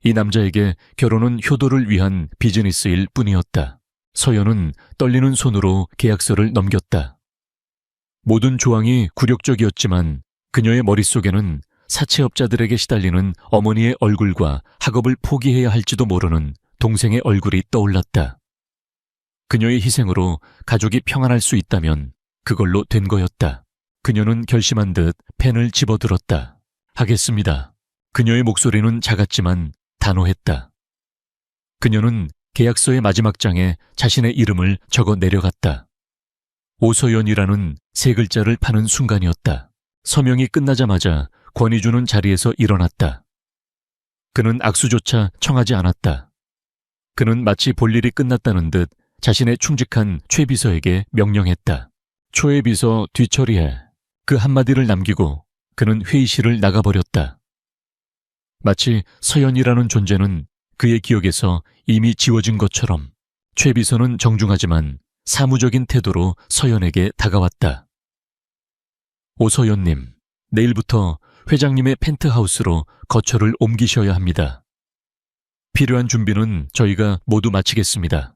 A: 이 남자에게 결혼은 효도를 위한 비즈니스일 뿐이었다. 서연은 떨리는 손으로 계약서를 넘겼다. 모든 조항이 굴욕적이었지만 그녀의 머릿속에는 사채업자들에게 시달리는 어머니의 얼굴과 학업을 포기해야 할지도 모르는 동생의 얼굴이 떠올랐다. 그녀의 희생으로 가족이 평안할 수 있다면 그걸로 된 거였다. 그녀는 결심한 듯 펜을 집어들었다. 하겠습니다. 그녀의 목소리는 작았지만 단호했다. 그녀는 계약서의 마지막 장에 자신의 이름을 적어 내려갔다. 오서연이라는 세 글자를 파는 순간이었다. 서명이 끝나자마자 권희주는 자리에서 일어났다. 그는 악수조차 청하지 않았다. 그는 마치 볼일이 끝났다는 듯 자신의 충직한 최 비서에게 명령했다. 초의 비서 뒤처리해. 그 한마디를 남기고 그는 회의실을 나가버렸다. 마치 서연이라는 존재는 그의 기억에서 이미 지워진 것처럼 최 비서는 정중하지만 사무적인 태도로 서연에게 다가왔다. 오서연님, 내일부터 회장님의 펜트하우스로 거처를 옮기셔야 합니다. 필요한 준비는 저희가 모두 마치겠습니다.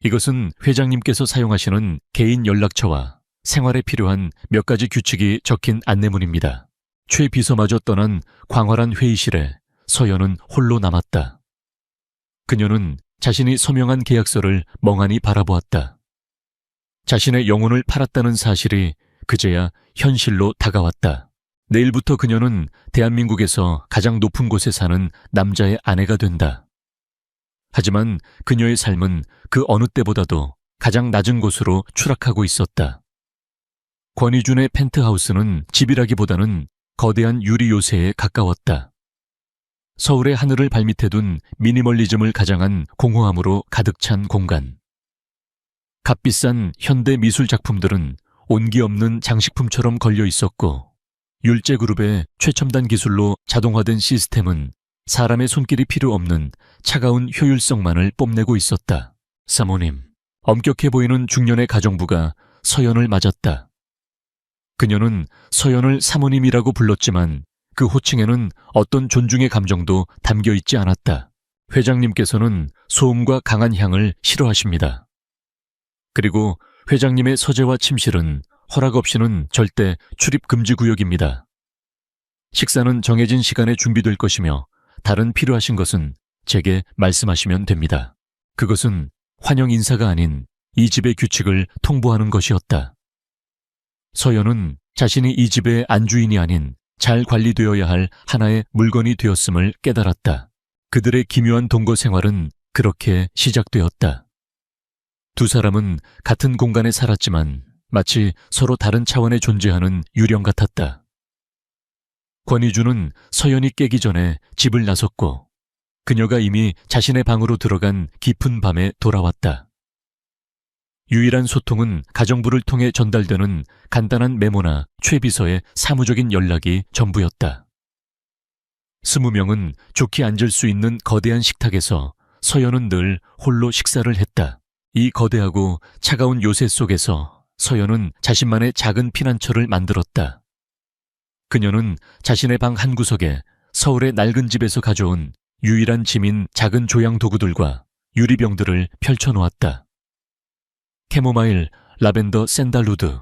A: 이것은 회장님께서 사용하시는 개인 연락처와 생활에 필요한 몇 가지 규칙이 적힌 안내문입니다. 최 비서마저 떠난 광활한 회의실에 서연은 홀로 남았다. 그녀는 자신이 서명한 계약서를 멍하니 바라보았다. 자신의 영혼을 팔았다는 사실이 그제야 현실로 다가왔다. 내일부터 그녀는 대한민국에서 가장 높은 곳에 사는 남자의 아내가 된다. 하지만 그녀의 삶은 그 어느 때보다도 가장 낮은 곳으로 추락하고 있었다. 권희준의 펜트하우스는 집이라기보다는 거대한 유리 요새에 가까웠다. 서울의 하늘을 발밑에 둔 미니멀리즘을 가장한 공허함으로 가득 찬 공간. 값비싼 현대 미술 작품들은 온기 없는 장식품처럼 걸려 있었고, 율제그룹의 최첨단 기술로 자동화된 시스템은 사람의 손길이 필요 없는 차가운 효율성만을 뽐내고 있었다. 사모님, 엄격해 보이는 중년의 가정부가 서연을 맞았다. 그녀는 서연을 사모님이라고 불렀지만 그 호칭에는 어떤 존중의 감정도 담겨 있지 않았다. 회장님께서는 소음과 강한 향을 싫어하십니다. 그리고 회장님의 서재와 침실은 허락 없이는 절대 출입 금지 구역입니다. 식사는 정해진 시간에 준비될 것이며 다른 필요하신 것은 제게 말씀하시면 됩니다. 그것은 환영 인사가 아닌 이 집의 규칙을 통보하는 것이었다. 서연은 자신이 이 집의 안주인이 아닌 잘 관리되어야 할 하나의 물건이 되었음을 깨달았다. 그들의 기묘한 동거 생활은 그렇게 시작되었다. 두 사람은 같은 공간에 살았지만 마치 서로 다른 차원에 존재하는 유령 같았다. 권희주는 서연이 깨기 전에 집을 나섰고 그녀가 이미 자신의 방으로 들어간 깊은 밤에 돌아왔다. 유일한 소통은 가정부를 통해 전달되는 간단한 메모나 최 비서의 사무적인 연락이 전부였다. 20명은 좋게 앉을 수 있는 거대한 식탁에서 서연은 늘 홀로 식사를 했다. 이 거대하고 차가운 요새 속에서 서연은 자신만의 작은 피난처를 만들었다. 그녀는 자신의 방 한 구석에 서울의 낡은 집에서 가져온 유일한 짐인 작은 조향 도구들과 유리병들을 펼쳐놓았다. 캐모마일, 라벤더, 샌달우드.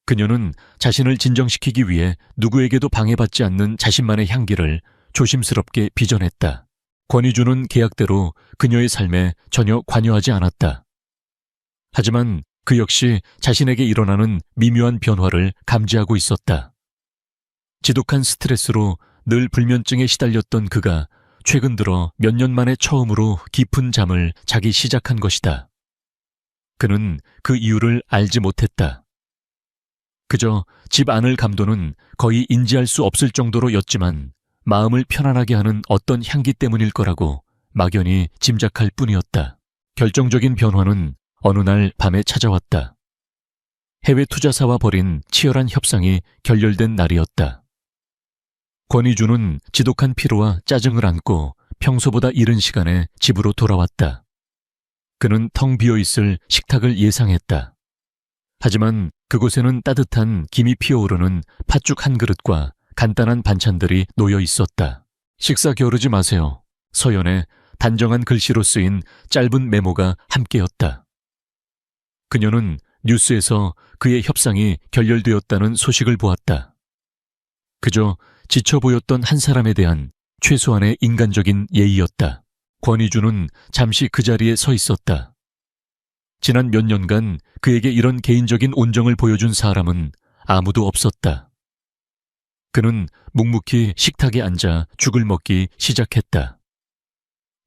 A: 그녀는 자신을 진정시키기 위해 누구에게도 방해받지 않는 자신만의 향기를 조심스럽게 빚어냈다. 권희주는 계약대로 그녀의 삶에 전혀 관여하지 않았다. 하지만 그 역시 자신에게 일어나는 미묘한 변화를 감지하고 있었다. 지독한 스트레스로 늘 불면증에 시달렸던 그가 최근 들어 몇 년 만에 처음으로 깊은 잠을 자기 시작한 것이다. 그는 그 이유를 알지 못했다. 그저 집 안을 감도는 거의 인지할 수 없을 정도로였지만 마음을 편안하게 하는 어떤 향기 때문일 거라고 막연히 짐작할 뿐이었다. 결정적인 변화는 어느 날 밤에 찾아왔다. 해외 투자사와 벌인 치열한 협상이 결렬된 날이었다. 권희주는 지독한 피로와 짜증을 안고 평소보다 이른 시간에 집으로 돌아왔다. 그는 텅 비어있을 식탁을 예상했다. 하지만 그곳에는 따뜻한 김이 피어오르는 팥죽 한 그릇과 간단한 반찬들이 놓여 있었다. 식사 게으르지 마세요. 서연의 단정한 글씨로 쓰인 짧은 메모가 함께였다. 그녀는 뉴스에서 그의 협상이 결렬되었다는 소식을 보았다. 그저 지쳐 보였던 한 사람에 대한 최소한의 인간적인 예의였다. 권희주는 잠시 그 자리에 서 있었다. 지난 몇 년간 그에게 이런 개인적인 온정을 보여준 사람은 아무도 없었다. 그는 묵묵히 식탁에 앉아 죽을 먹기 시작했다.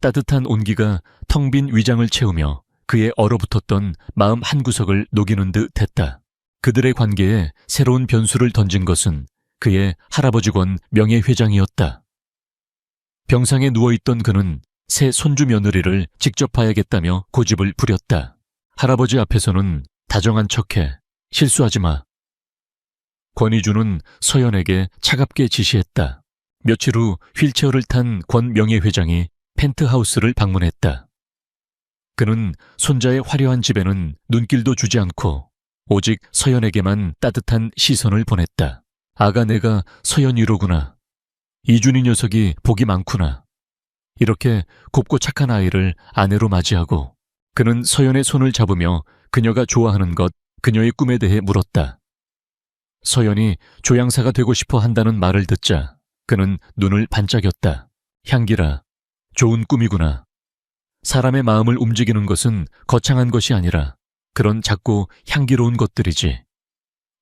A: 따뜻한 온기가 텅 빈 위장을 채우며 그의 얼어붙었던 마음 한구석을 녹이는 듯 했다. 그들의 관계에 새로운 변수를 던진 것은 그의 할아버지권 명예회장이었다. 병상에 누워있던 그는 새 손주 며느리를 직접 봐야겠다며 고집을 부렸다. 할아버지 앞에서는 다정한 척해 실수하지 마. 권희주는 서연에게 차갑게 지시했다. 며칠 후 휠체어를 탄 권 명예회장이 펜트하우스를 방문했다. 그는 손자의 화려한 집에는 눈길도 주지 않고 오직 서연에게만 따뜻한 시선을 보냈다. 아가네가 서연이로구나. 이준희 녀석이 복이 많구나. 이렇게 곱고 착한 아이를 아내로 맞이하고 그는 서연의 손을 잡으며 그녀가 좋아하는 것, 그녀의 꿈에 대해 물었다. 서연이 조향사가 되고 싶어 한다는 말을 듣자 그는 눈을 반짝였다. 향기라, 좋은 꿈이구나. 사람의 마음을 움직이는 것은 거창한 것이 아니라 그런 작고 향기로운 것들이지.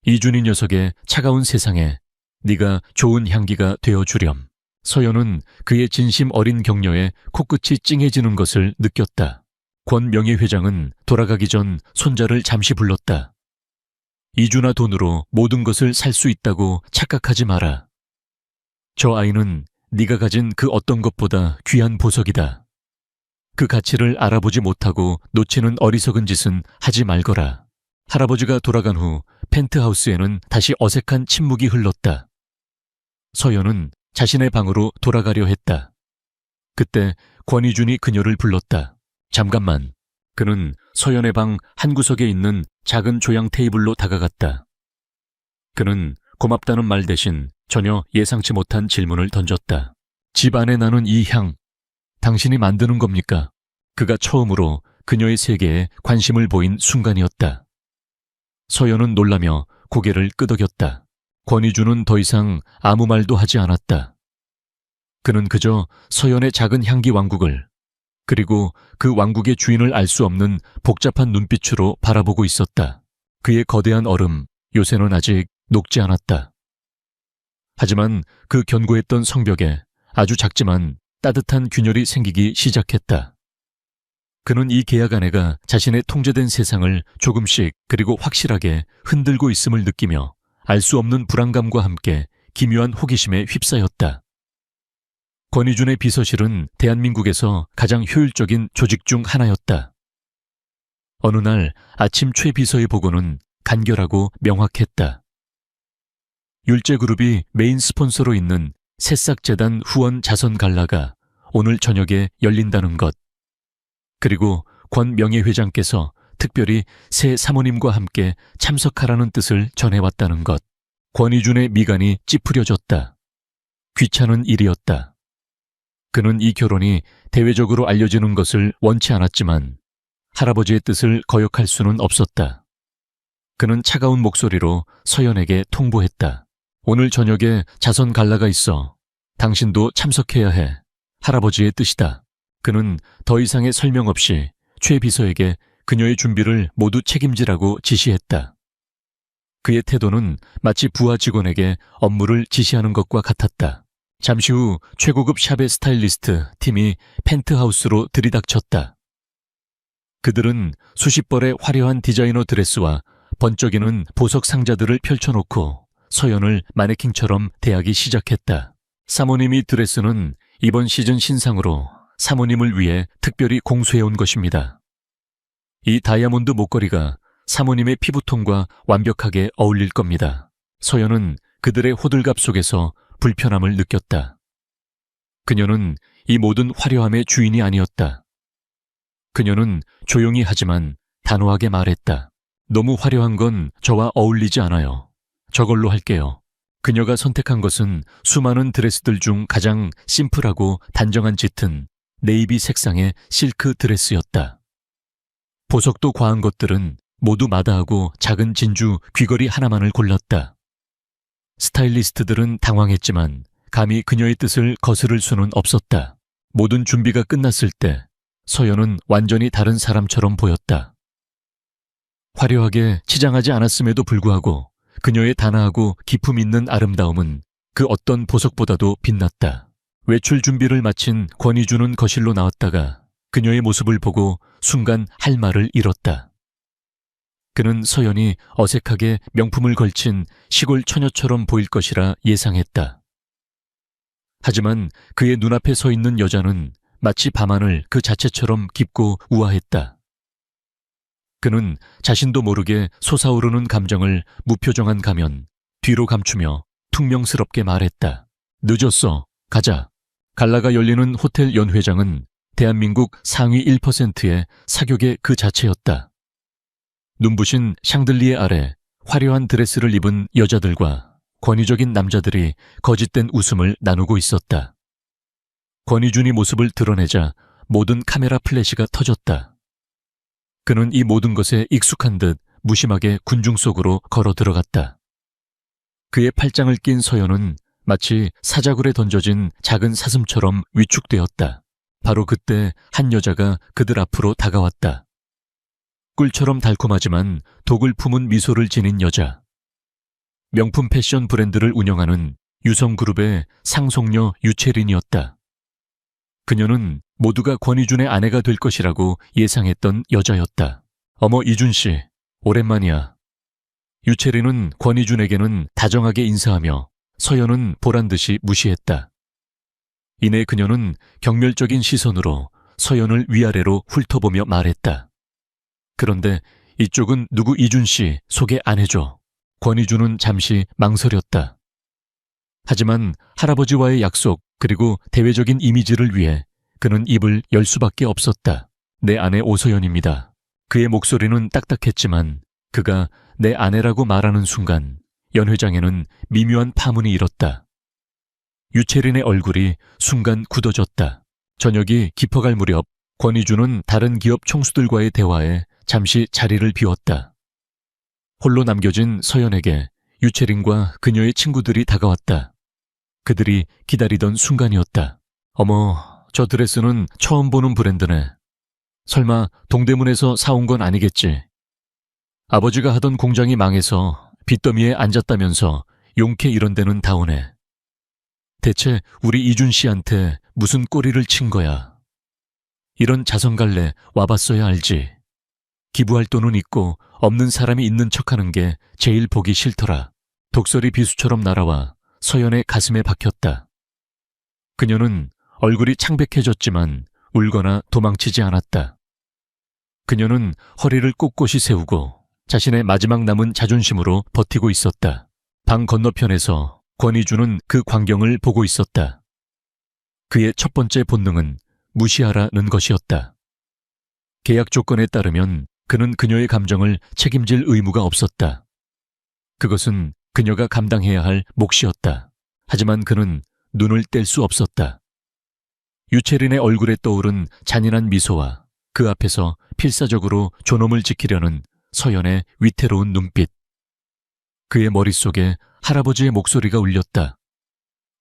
A: 이준희 녀석의 차가운 세상에 네가 좋은 향기가 되어주렴. 서연은 그의 진심 어린 격려에 코끝이 찡해지는 것을 느꼈다. 권 명예회장은 돌아가기 전 손자를 잠시 불렀다. 이준아 돈으로 모든 것을 살 수 있다고 착각하지 마라. 저 아이는 네가 가진 그 어떤 것보다 귀한 보석이다. 그 가치를 알아보지 못하고 놓치는 어리석은 짓은 하지 말거라. 할아버지가 돌아간 후 펜트하우스에는 다시 어색한 침묵이 흘렀다. 서연은 자신의 방으로 돌아가려 했다. 그때 권희준이 그녀를 불렀다. 잠깐만. 그는 서연의 방 한구석에 있는 작은 조향 테이블로 다가갔다. 그는 고맙다는 말 대신 전혀 예상치 못한 질문을 던졌다. 집 안에 나는 이 향, 당신이 만드는 겁니까? 그가 처음으로 그녀의 세계에 관심을 보인 순간이었다. 서연은 놀라며 고개를 끄덕였다. 권희주는 더 이상 아무 말도 하지 않았다. 그는 그저 서연의 작은 향기 왕국을, 그리고 그 왕국의 주인을 알 수 없는 복잡한 눈빛으로 바라보고 있었다. 그의 거대한 얼음, 요새는 아직 녹지 않았다. 하지만 그 견고했던 성벽에 아주 작지만 따뜻한 균열이 생기기 시작했다. 그는 이 계약 아내가 자신의 통제된 세상을 조금씩 그리고 확실하게 흔들고 있음을 느끼며 알 수 없는 불안감과 함께 기묘한 호기심에 휩싸였다. 권희준의 비서실은 대한민국에서 가장 효율적인 조직 중 하나였다. 어느 날 아침 최 비서의 보고는 간결하고 명확했다. 율제그룹이 메인 스폰서로 있는 새싹재단 후원 자선 갈라가 오늘 저녁에 열린다는 것. 그리고 권 명예회장께서 특별히 새 사모님과 함께 참석하라는 뜻을 전해왔다는 것. 권희준의 미간이 찌푸려졌다. 귀찮은 일이었다. 그는 이 결혼이 대외적으로 알려지는 것을 원치 않았지만 할아버지의 뜻을 거역할 수는 없었다. 그는 차가운 목소리로 서연에게 통보했다. 오늘 저녁에 자선 갈라가 있어. 당신도 참석해야 해. 할아버지의 뜻이다. 그는 더 이상의 설명 없이 최 비서에게 그녀의 준비를 모두 책임지라고 지시했다. 그의 태도는 마치 부하 직원에게 업무를 지시하는 것과 같았다. 잠시 후 최고급 샵의 스타일리스트 팀이 펜트하우스로 들이닥쳤다. 그들은 수십 벌의 화려한 디자이너 드레스와 번쩍이는 보석 상자들을 펼쳐놓고 서연을 마네킹처럼 대하기 시작했다. 사모님이 드레스는 이번 시즌 신상으로 사모님을 위해 특별히 공수해온 것입니다. 이 다이아몬드 목걸이가 사모님의 피부톤과 완벽하게 어울릴 겁니다. 서연은 그들의 호들갑 속에서 불편함을 느꼈다. 그녀는 이 모든 화려함의 주인이 아니었다. 그녀는 조용히 하지만 단호하게 말했다. 너무 화려한 건 저와 어울리지 않아요. 저걸로 할게요. 그녀가 선택한 것은 수많은 드레스들 중 가장 심플하고 단정한 짙은 네이비 색상의 실크 드레스였다. 보석도 과한 것들은 모두 마다하고 작은 진주 귀걸이 하나만을 골랐다. 스타일리스트들은 당황했지만 감히 그녀의 뜻을 거스를 수는 없었다. 모든 준비가 끝났을 때 서연은 완전히 다른 사람처럼 보였다. 화려하게 치장하지 않았음에도 불구하고 그녀의 단아하고 기품 있는 아름다움은 그 어떤 보석보다도 빛났다. 외출 준비를 마친 권희주는 거실로 나왔다가 그녀의 모습을 보고 순간 할 말을 잃었다. 그는 서연이 어색하게 명품을 걸친 시골 처녀처럼 보일 것이라 예상했다. 하지만 그의 눈앞에 서 있는 여자는 마치 밤하늘 그 자체처럼 깊고 우아했다. 그는 자신도 모르게 솟아오르는 감정을 무표정한 가면 뒤로 감추며 퉁명스럽게 말했다. 늦었어. 가자. 갈라가 열리는 호텔 연회장은 대한민국 상위 1%의 사교계 그 자체였다. 눈부신 샹들리에 아래 화려한 드레스를 입은 여자들과 권위적인 남자들이 거짓된 웃음을 나누고 있었다. 권희준이 모습을 드러내자 모든 카메라 플래시가 터졌다. 그는 이 모든 것에 익숙한 듯 무심하게 군중 속으로 걸어 들어갔다. 그의 팔짱을 낀 서연은 마치 사자굴에 던져진 작은 사슴처럼 위축되었다. 바로 그때 한 여자가 그들 앞으로 다가왔다. 꿀처럼 달콤하지만 독을 품은 미소를 지닌 여자. 명품 패션 브랜드를 운영하는 유성그룹의 상속녀 유채린이었다. 그녀는 모두가 권희준의 아내가 될 것이라고 예상했던 여자였다. 어머 이준씨, 오랜만이야. 유채린은 권희준에게는 다정하게 인사하며 서연은 보란듯이 무시했다. 이내 그녀는 경멸적인 시선으로 서연을 위아래로 훑어보며 말했다. 그런데 이쪽은 누구 이준씨 소개 안 해줘. 권희준은 잠시 망설였다. 하지만 할아버지와의 약속 그리고 대외적인 이미지를 위해 그는 입을 열 수밖에 없었다. 내 아내 오서연입니다. 그의 목소리는 딱딱했지만 그가 내 아내라고 말하는 순간 연회장에는 미묘한 파문이 일었다. 유채린의 얼굴이 순간 굳어졌다. 저녁이 깊어갈 무렵 권희준은 다른 기업 총수들과의 대화에 잠시 자리를 비웠다. 홀로 남겨진 서연에게 유채린과 그녀의 친구들이 다가왔다. 그들이 기다리던 순간이었다. 어머, 저 드레스는 처음 보는 브랜드네. 설마 동대문에서 사온 건 아니겠지? 아버지가 하던 공장이 망해서 빚더미에 앉았다면서 용케 이런 데는 다 오네. 대체 우리 이준 씨한테 무슨 꼬리를 친 거야? 이런 자선갈래 와봤어야 알지. 기부할 돈은 있고 없는 사람이 있는 척하는 게 제일 보기 싫더라. 독설이 비수처럼 날아와 서연의 가슴에 박혔다. 그녀는 얼굴이 창백해졌지만 울거나 도망치지 않았다. 그녀는 허리를 꼿꼿이 세우고 자신의 마지막 남은 자존심으로 버티고 있었다. 방 건너편에서 권희준은 그 광경을 보고 있었다. 그의 첫 번째 본능은 무시하라는 것이었다. 계약 조건에 따르면 그는 그녀의 감정을 책임질 의무가 없었다. 그것은 그녀가 감당해야 할 몫이었다. 하지만 그는 눈을 뗄 수 없었다. 유채린의 얼굴에 떠오른 잔인한 미소와 그 앞에서 필사적으로 존엄을 지키려는 서연의 위태로운 눈빛. 그의 머릿속에 할아버지의 목소리가 울렸다.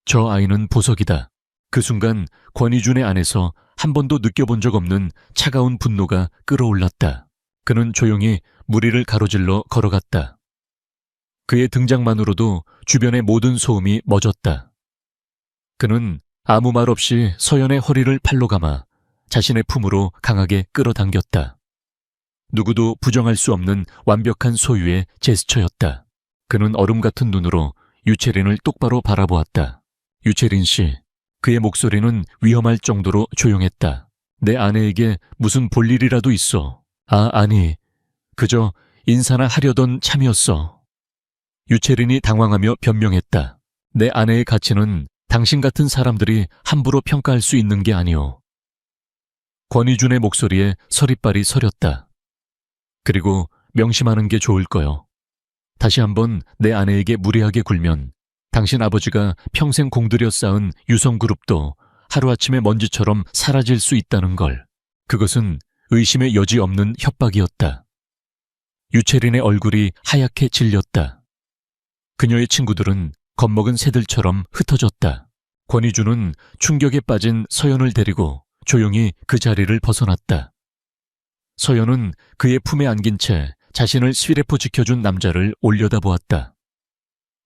A: 저 아이는 보석이다. 그 순간 권희준의 안에서 한 번도 느껴본 적 없는 차가운 분노가 끓어올랐다. 그는 조용히 무리를 가로질러 걸어갔다. 그의 등장만으로도 주변의 모든 소음이 멎었다. 그는 아무 말 없이 서연의 허리를 팔로 감아 자신의 품으로 강하게 끌어당겼다. 누구도 부정할 수 없는 완벽한 소유의 제스처였다. 그는 얼음 같은 눈으로 유채린을 똑바로 바라보았다. 유채린 씨, 그의 목소리는 위험할 정도로 조용했다. 내 아내에게 무슨 볼일이라도 있어. 아니, 그저 인사나 하려던 참이었어. 유채린이 당황하며 변명했다. 내 아내의 가치는 당신 같은 사람들이 함부로 평가할 수 있는 게 아니오. 권희준의 목소리에 서리빨이 서렸다. 그리고 명심하는 게 좋을 거요. 다시 한번 내 아내에게 무례하게 굴면 당신 아버지가 평생 공들여 쌓은 유성그룹도 하루아침에 먼지처럼 사라질 수 있다는 걸. 그것은 의심의 여지 없는 협박이었다. 유채린의 얼굴이 하얗게 질렸다. 그녀의 친구들은 겁먹은 새들처럼 흩어졌다. 권희주는 충격에 빠진 서연을 데리고 조용히 그 자리를 벗어났다. 서연은 그의 품에 안긴 채 자신을 쇠레포 지켜준 남자를 올려다보았다.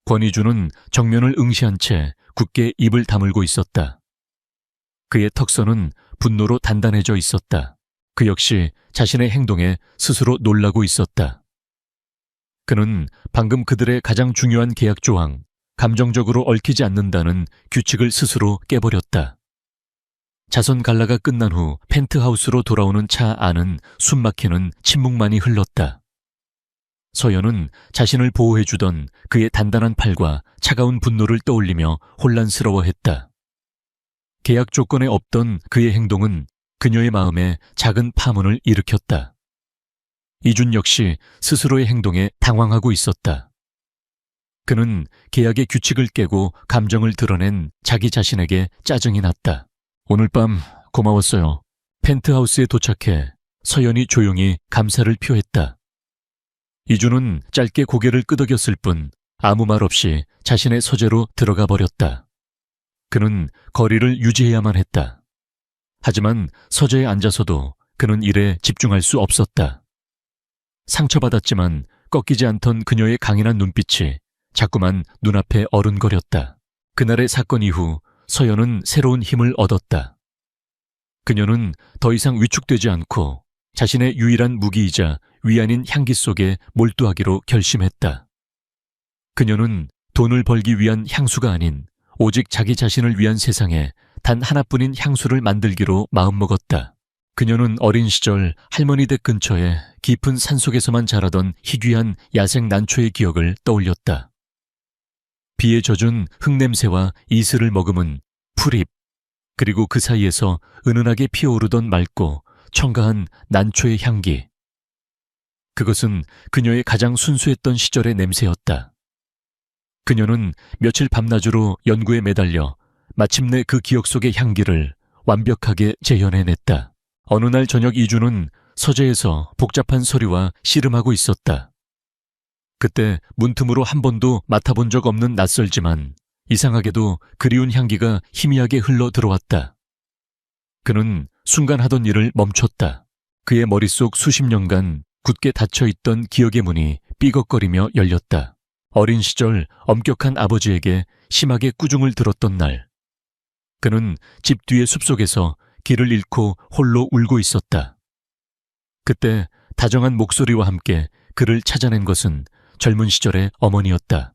A: 권희주는 정면을 응시한 채 굳게 입을 다물고 있었다. 그의 턱선은 분노로 단단해져 있었다. 그 역시 자신의 행동에 스스로 놀라고 있었다. 그는 방금 그들의 가장 중요한 계약 조항, 감정적으로 얽히지 않는다는 규칙을 스스로 깨버렸다. 자선 갈라가 끝난 후 펜트하우스로 돌아오는 차 안은 숨막히는 침묵만이 흘렀다. 서연은 자신을 보호해주던 그의 단단한 팔과 차가운 분노를 떠올리며 혼란스러워했다. 계약 조건에 없던 그의 행동은 그녀의 마음에 작은 파문을 일으켰다. 이준 역시 스스로의 행동에 당황하고 있었다. 그는 계약의 규칙을 깨고 감정을 드러낸 자기 자신에게 짜증이 났다. 오늘 밤 고마웠어요. 펜트하우스에 도착해 서연이 조용히 감사를 표했다. 이준은 짧게 고개를 끄덕였을 뿐 아무 말 없이 자신의 서재로 들어가 버렸다. 그는 거리를 유지해야만 했다. 하지만 서재에 앉아서도 그는 일에 집중할 수 없었다. 상처받았지만 꺾이지 않던 그녀의 강인한 눈빛이 자꾸만 눈앞에 어른거렸다. 그날의 사건 이후 서연은 새로운 힘을 얻었다. 그녀는 더 이상 위축되지 않고 자신의 유일한 무기이자 위안인 향기 속에 몰두하기로 결심했다. 그녀는 돈을 벌기 위한 향수가 아닌 오직 자기 자신을 위한 세상에 단 하나뿐인 향수를 만들기로 마음먹었다. 그녀는 어린 시절 할머니 댁 근처에 깊은 산속에서만 자라던 희귀한 야생 난초의 기억을 떠올렸다. 비에 젖은 흙냄새와 이슬을 머금은 풀잎, 그리고 그 사이에서 은은하게 피어오르던 맑고 청가한 난초의 향기. 그것은 그녀의 가장 순수했던 시절의 냄새였다. 그녀는 며칠 밤낮으로 연구에 매달려 마침내 그 기억 속의 향기를 완벽하게 재현해냈다. 어느 날 저녁 이준은 서재에서 복잡한 서류와 씨름하고 있었다. 그때 문틈으로 한 번도 맡아본 적 없는 낯설지만 이상하게도 그리운 향기가 희미하게 흘러 들어왔다. 그는 순간 하던 일을 멈췄다. 그의 머릿속 수십 년간 굳게 닫혀있던 기억의 문이 삐걱거리며 열렸다. 어린 시절 엄격한 아버지에게 심하게 꾸중을 들었던 날. 그는 집 뒤의 숲속에서 길을 잃고 홀로 울고 있었다. 그때 다정한 목소리와 함께 그를 찾아낸 것은 젊은 시절의 어머니였다.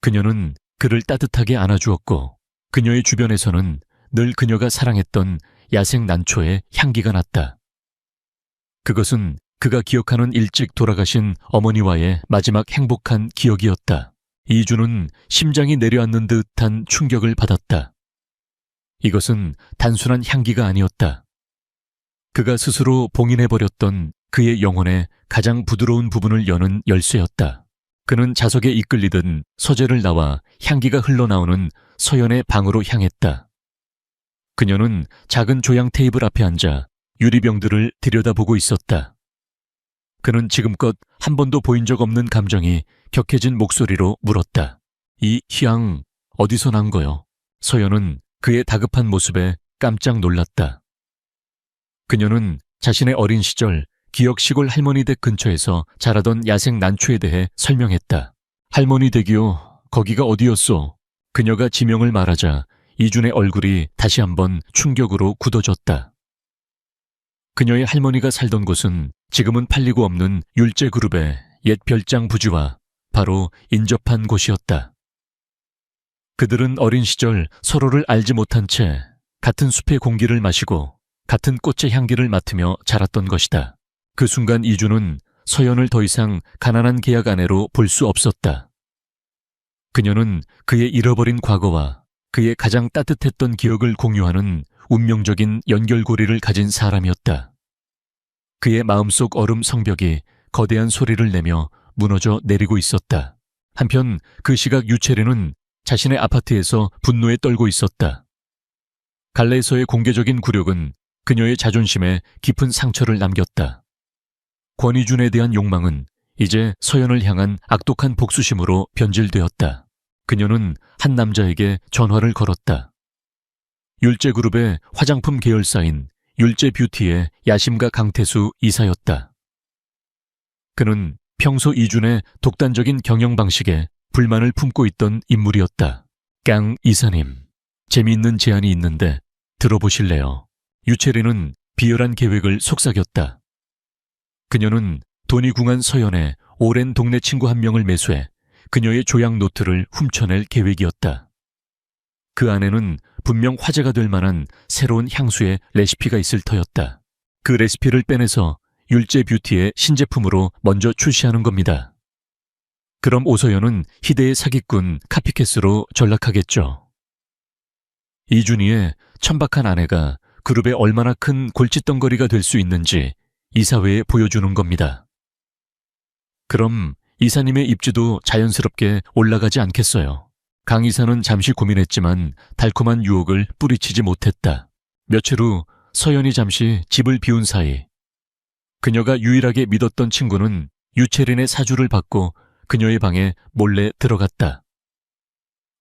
A: 그녀는 그를 따뜻하게 안아주었고 그녀의 주변에서는 늘 그녀가 사랑했던 야생 난초의 향기가 났다. 그것은 그가 기억하는 일찍 돌아가신 어머니와의 마지막 행복한 기억이었다. 이준은 심장이 내려앉는 듯한 충격을 받았다. 이것은 단순한 향기가 아니었다. 그가 스스로 봉인해버렸던 그의 영혼의 가장 부드러운 부분을 여는 열쇠였다. 그는 자석에 이끌리듯 서재를 나와 향기가 흘러나오는 서연의 방으로 향했다. 그녀는 작은 조향 테이블 앞에 앉아 유리병들을 들여다보고 있었다. 그는 지금껏 한 번도 보인 적 없는 감정이 격해진 목소리로 물었다. 이 향 어디서 난 거요? 서연은 그의 다급한 모습에 깜짝 놀랐다. 그녀는 자신의 어린 시절 기억 시골 할머니 댁 근처에서 자라던 야생 난초에 대해 설명했다. 할머니 댁이요? 거기가 어디였소? 그녀가 지명을 말하자 이준의 얼굴이 다시 한번 충격으로 굳어졌다. 그녀의 할머니가 살던 곳은 지금은 팔리고 없는 율제그룹의 옛 별장 부지와 바로 인접한 곳이었다. 그들은 어린 시절 서로를 알지 못한 채 같은 숲의 공기를 마시고 같은 꽃의 향기를 맡으며 자랐던 것이다. 그 순간 이준은 서연을 더 이상 가난한 계약 아내로 볼 수 없었다. 그녀는 그의 잃어버린 과거와 그의 가장 따뜻했던 기억을 공유하는 운명적인 연결고리를 가진 사람이었다. 그의 마음속 얼음 성벽이 거대한 소리를 내며 무너져 내리고 있었다. 한편 그 시각 유채리는 자신의 아파트에서 분노에 떨고 있었다. 갈래에서의 공개적인 굴욕은 그녀의 자존심에 깊은 상처를 남겼다. 권희준에 대한 욕망은 이제 서연을 향한 악독한 복수심으로 변질되었다. 그녀는 한 남자에게 전화를 걸었다. 율제그룹의 화장품 계열사인 율제뷰티의 야심가 강태수 이사였다. 그는 평소 이준의 독단적인 경영 방식에 불만을 품고 있던 인물이었다. 강 이사님, 재미있는 제안이 있는데 들어보실래요? 유채리는 비열한 계획을 속삭였다. 그녀는 돈이 궁한 서연의 오랜 동네 친구 한 명을 매수해 그녀의 조약 노트를 훔쳐낼 계획이었다. 그 안에는 분명 화제가 될 만한 새로운 향수의 레시피가 있을 터였다. 그 레시피를 빼내서 율제뷰티의 신제품으로 먼저 출시하는 겁니다. 그럼 오서연은 희대의 사기꾼 카피캣으로 전락하겠죠. 이준희의 천박한 아내가 그룹에 얼마나 큰 골칫덩거리가 될 수 있는지 이사회에 보여주는 겁니다. 그럼 이사님의 입지도 자연스럽게 올라가지 않겠어요. 강 이사는 잠시 고민했지만 달콤한 유혹을 뿌리치지 못했다. 며칠 후 서연이 잠시 집을 비운 사이 그녀가 유일하게 믿었던 친구는 유채린의 사주를 받고 그녀의 방에 몰래 들어갔다.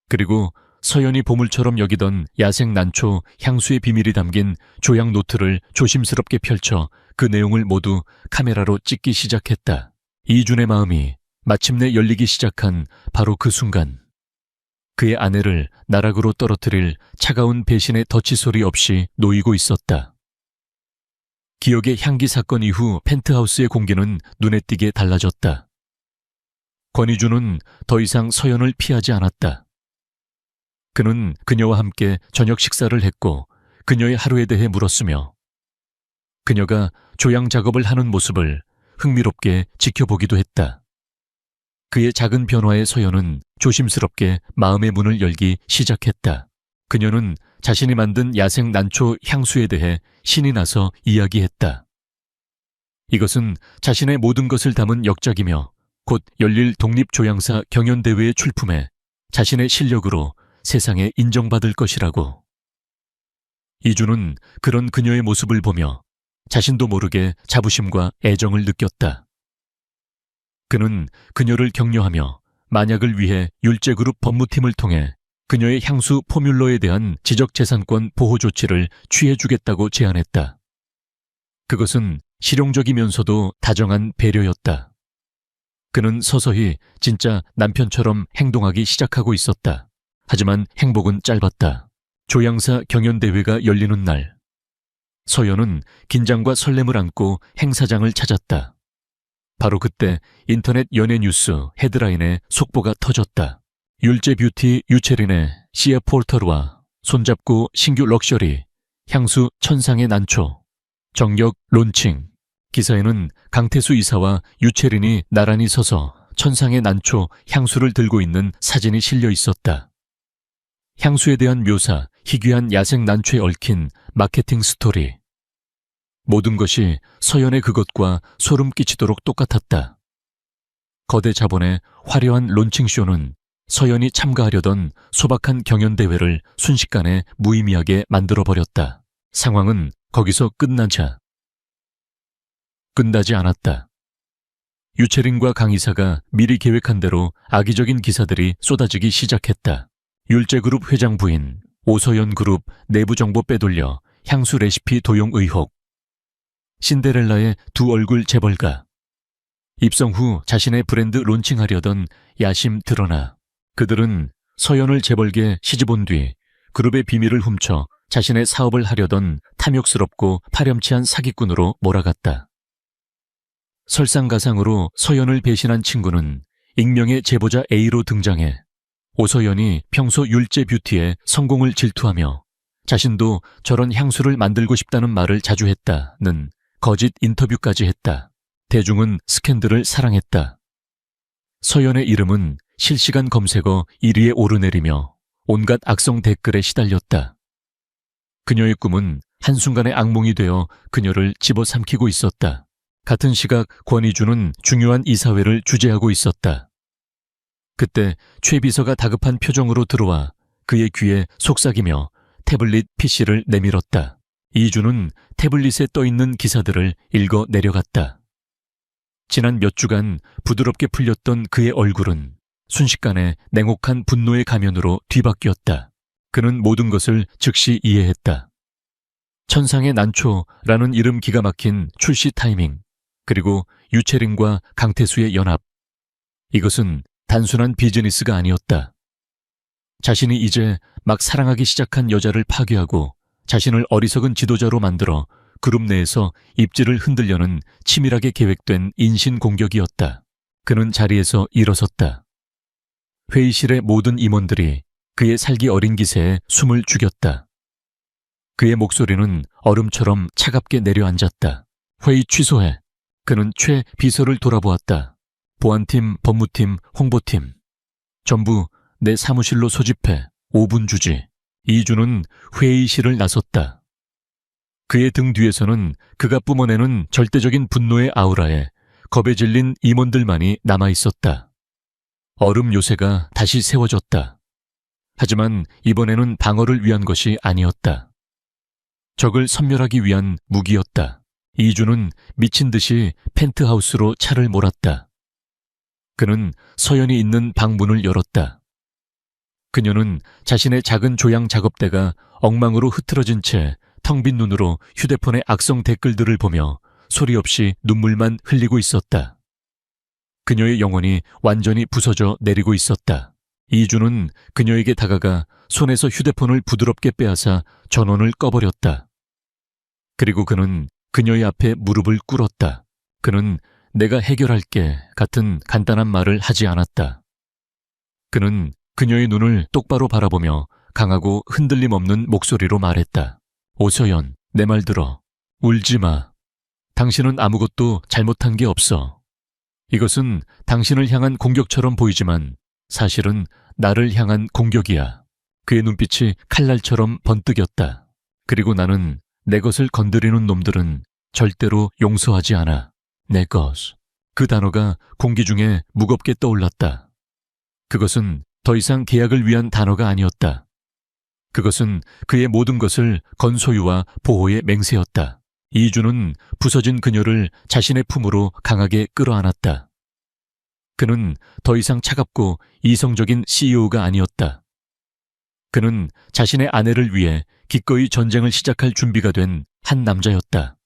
A: 그리고 서연이 보물처럼 여기던 야생 난초 향수의 비밀이 담긴 조약 노트를 조심스럽게 펼쳐 그 내용을 모두 카메라로 찍기 시작했다. 이준의 마음이 마침내 열리기 시작한 바로 그 순간 그의 아내를 나락으로 떨어뜨릴 차가운 배신의 덫이 소리 없이 놓이고 있었다. 기억의 향기 사건 이후 펜트하우스의 공기는 눈에 띄게 달라졌다. 권희주는 더 이상 서연을 피하지 않았다. 그는 그녀와 함께 저녁 식사를 했고 그녀의 하루에 대해 물었으며 그녀가 조향 작업을 하는 모습을 흥미롭게 지켜보기도 했다. 그의 작은 변화에 서연은 조심스럽게 마음의 문을 열기 시작했다. 그녀는 자신이 만든 야생 난초 향수에 대해 신이 나서 이야기했다. 이것은 자신의 모든 것을 담은 역작이며 곧 열릴 독립조향사 경연대회에 출품해 자신의 실력으로 세상에 인정받을 것이라고. 이준은 그런 그녀의 모습을 보며 자신도 모르게 자부심과 애정을 느꼈다. 그는 그녀를 격려하며 만약을 위해 율제그룹 법무팀을 통해 그녀의 향수 포뮬러에 대한 지적재산권 보호 조치를 취해주겠다고 제안했다. 그것은 실용적이면서도 다정한 배려였다. 그는 서서히 진짜 남편처럼 행동하기 시작하고 있었다. 하지만 행복은 짧았다. 조향사 경연대회가 열리는 날, 서연은 긴장과 설렘을 안고 행사장을 찾았다. 바로 그때 인터넷 연예 뉴스 헤드라인에 속보가 터졌다. 율제뷰티 유채린의 시아 폴터르와 손잡고 신규 럭셔리 향수 천상의 난초 정력 론칭. 기사에는 강태수 이사와 유채린이 나란히 서서 천상의 난초 향수를 들고 있는 사진이 실려 있었다. 향수에 대한 묘사, 희귀한 야생 난초에 얽힌 마케팅 스토리. 모든 것이 서연의 그것과 소름 끼치도록 똑같았다. 거대 자본의 화려한 론칭쇼는 서연이 참가하려던 소박한 경연대회를 순식간에 무의미하게 만들어버렸다. 상황은 거기서 끝나지 않았다. 유채린과 강 이사가 미리 계획한 대로 악의적인 기사들이 쏟아지기 시작했다. 율제그룹 회장 부인 오서연 그룹 내부 정보 빼돌려 향수 레시피 도용 의혹. 신데렐라의 두 얼굴 재벌가. 입성 후 자신의 브랜드 론칭하려던 야심 드러나. 그들은 서연을 재벌게 시집온 뒤 그룹의 비밀을 훔쳐 자신의 사업을 하려던 탐욕스럽고 파렴치한 사기꾼으로 몰아갔다. 설상가상으로 서연을 배신한 친구는 익명의 제보자 A로 등장해 오서연이 평소 율제뷰티의 성공을 질투하며 자신도 저런 향수를 만들고 싶다는 말을 자주 했다는 거짓 인터뷰까지 했다. 대중은 스캔들을 사랑했다. 서연의 이름은 실시간 검색어 1위에 오르내리며 온갖 악성 댓글에 시달렸다. 그녀의 꿈은 한순간의 악몽이 되어 그녀를 집어삼키고 있었다. 같은 시각 권희주는 중요한 이사회를 주재하고 있었다. 그때 최 비서가 다급한 표정으로 들어와 그의 귀에 속삭이며 태블릿 PC를 내밀었다. 이준은 태블릿에 떠있는 기사들을 읽어 내려갔다. 지난 몇 주간 부드럽게 풀렸던 그의 얼굴은 순식간에 냉혹한 분노의 가면으로 뒤바뀌었다. 그는 모든 것을 즉시 이해했다. 천상의 난초라는 이름 기가 막힌 출시 타이밍, 그리고 유채린과 강태수의 연합. 이것은 단순한 비즈니스가 아니었다. 자신이 이제 막 사랑하기 시작한 여자를 파괴하고 자신을 어리석은 지도자로 만들어 그룹 내에서 입지를 흔들려는 치밀하게 계획된 인신 공격이었다. 그는 자리에서 일어섰다. 회의실의 모든 임원들이 그의 살기 어린 기세에 숨을 죽였다. 그의 목소리는 얼음처럼 차갑게 내려앉았다. 회의 취소해. 그는 최 비서를 돌아보았다. 보안팀, 법무팀, 홍보팀. 전부 내 사무실로 소집해. 5분 주지. 이주는 회의실을 나섰다. 그의 등 뒤에서는 그가 뿜어내는 절대적인 분노의 아우라에 겁에 질린 임원들만이 남아있었다. 얼음 요새가 다시 세워졌다. 하지만 이번에는 방어를 위한 것이 아니었다. 적을 섬멸하기 위한 무기였다. 이주는 미친 듯이 펜트하우스로 차를 몰았다. 그는 서연이 있는 방 문을 열었다. 그녀는 자신의 작은 조향 작업대가 엉망으로 흐트러진 채 텅 빈 눈으로 휴대폰의 악성 댓글들을 보며 소리 없이 눈물만 흘리고 있었다. 그녀의 영혼이 완전히 부서져 내리고 있었다. 이주는 그녀에게 다가가 손에서 휴대폰을 부드럽게 빼앗아 전원을 꺼버렸다. 그리고 그는 그녀의 앞에 무릎을 꿇었다. 그는 내가 해결할게 같은 간단한 말을 하지 않았다. 그는 그녀의 눈을 똑바로 바라보며 강하고 흔들림 없는 목소리로 말했다. 오서연, 내 말 들어. 울지 마. 당신은 아무것도 잘못한 게 없어. 이것은 당신을 향한 공격처럼 보이지만 사실은 나를 향한 공격이야. 그의 눈빛이 칼날처럼 번뜩였다. 그리고 나는 내 것을 건드리는 놈들은 절대로 용서하지 않아. 내 것. 그 단어가 공기 중에 무겁게 떠올랐다. 그것은 더 이상 계약을 위한 단어가 아니었다. 그것은 그의 모든 것을 건소유와 보호의 맹세였다. 이주는 부서진 그녀를 자신의 품으로 강하게 끌어안았다. 그는 더 이상 차갑고 이성적인 CEO가 아니었다. 그는 자신의 아내를 위해 기꺼이 전쟁을 시작할 준비가 된 한 남자였다.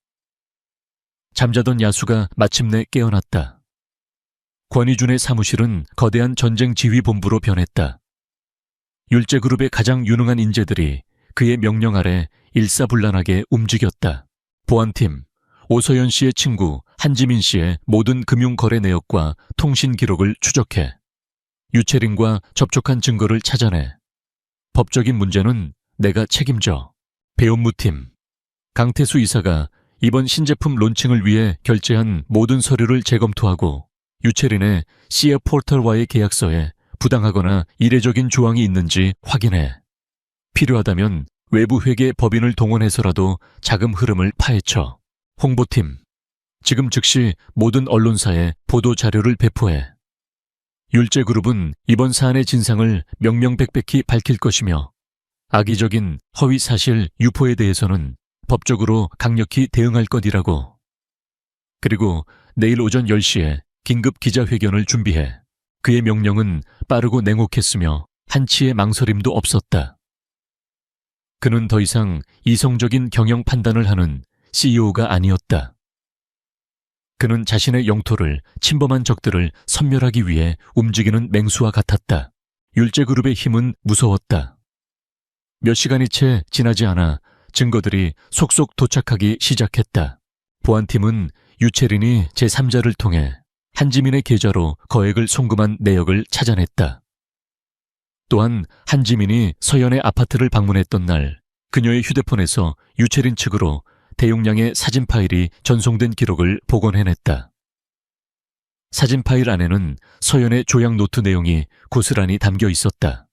A: 잠자던 야수가 마침내 깨어났다. 권희준의 사무실은 거대한 전쟁 지휘본부로 변했다. 율제그룹의 가장 유능한 인재들이 그의 명령 아래 일사불란하게 움직였다. 보안팀, 오서연 씨의 친구 한지민 씨의 모든 금융거래 내역과 통신 기록을 추적해 유채린과 접촉한 증거를 찾아내. 법적인 문제는 내가 책임져. 배업무팀, 강태수 이사가 이번 신제품 론칭을 위해 결제한 모든 서류를 재검토하고 유채린의 시어 포털과의 계약서에 부당하거나 이례적인 조항이 있는지 확인해. 필요하다면 외부 회계 법인을 동원해서라도 자금 흐름을 파헤쳐. 홍보팀, 지금 즉시 모든 언론사에 보도 자료를 배포해. 율제그룹은 이번 사안의 진상을 명명백백히 밝힐 것이며 악의적인 허위 사실 유포에 대해서는 법적으로 강력히 대응할 것이라고. 그리고 내일 오전 10시에 긴급 기자회견을 준비해. 그의 명령은 빠르고 냉혹했으며 한치의 망설임도 없었다. 그는 더 이상 이성적인 경영 판단을 하는 CEO가 아니었다. 그는 자신의 영토를, 침범한 적들을 섬멸하기 위해 움직이는 맹수와 같았다. 율제그룹의 힘은 무서웠다. 몇 시간이 채 지나지 않아 증거들이 속속 도착하기 시작했다. 보안팀은 유채린이 제3자를 통해 한지민의 계좌로 거액을 송금한 내역을 찾아냈다. 또한 한지민이 서연의 아파트를 방문했던 날 그녀의 휴대폰에서 유채린 측으로 대용량의 사진 파일이 전송된 기록을 복원해냈다. 사진 파일 안에는 서연의 조약 노트 내용이 고스란히 담겨 있었다.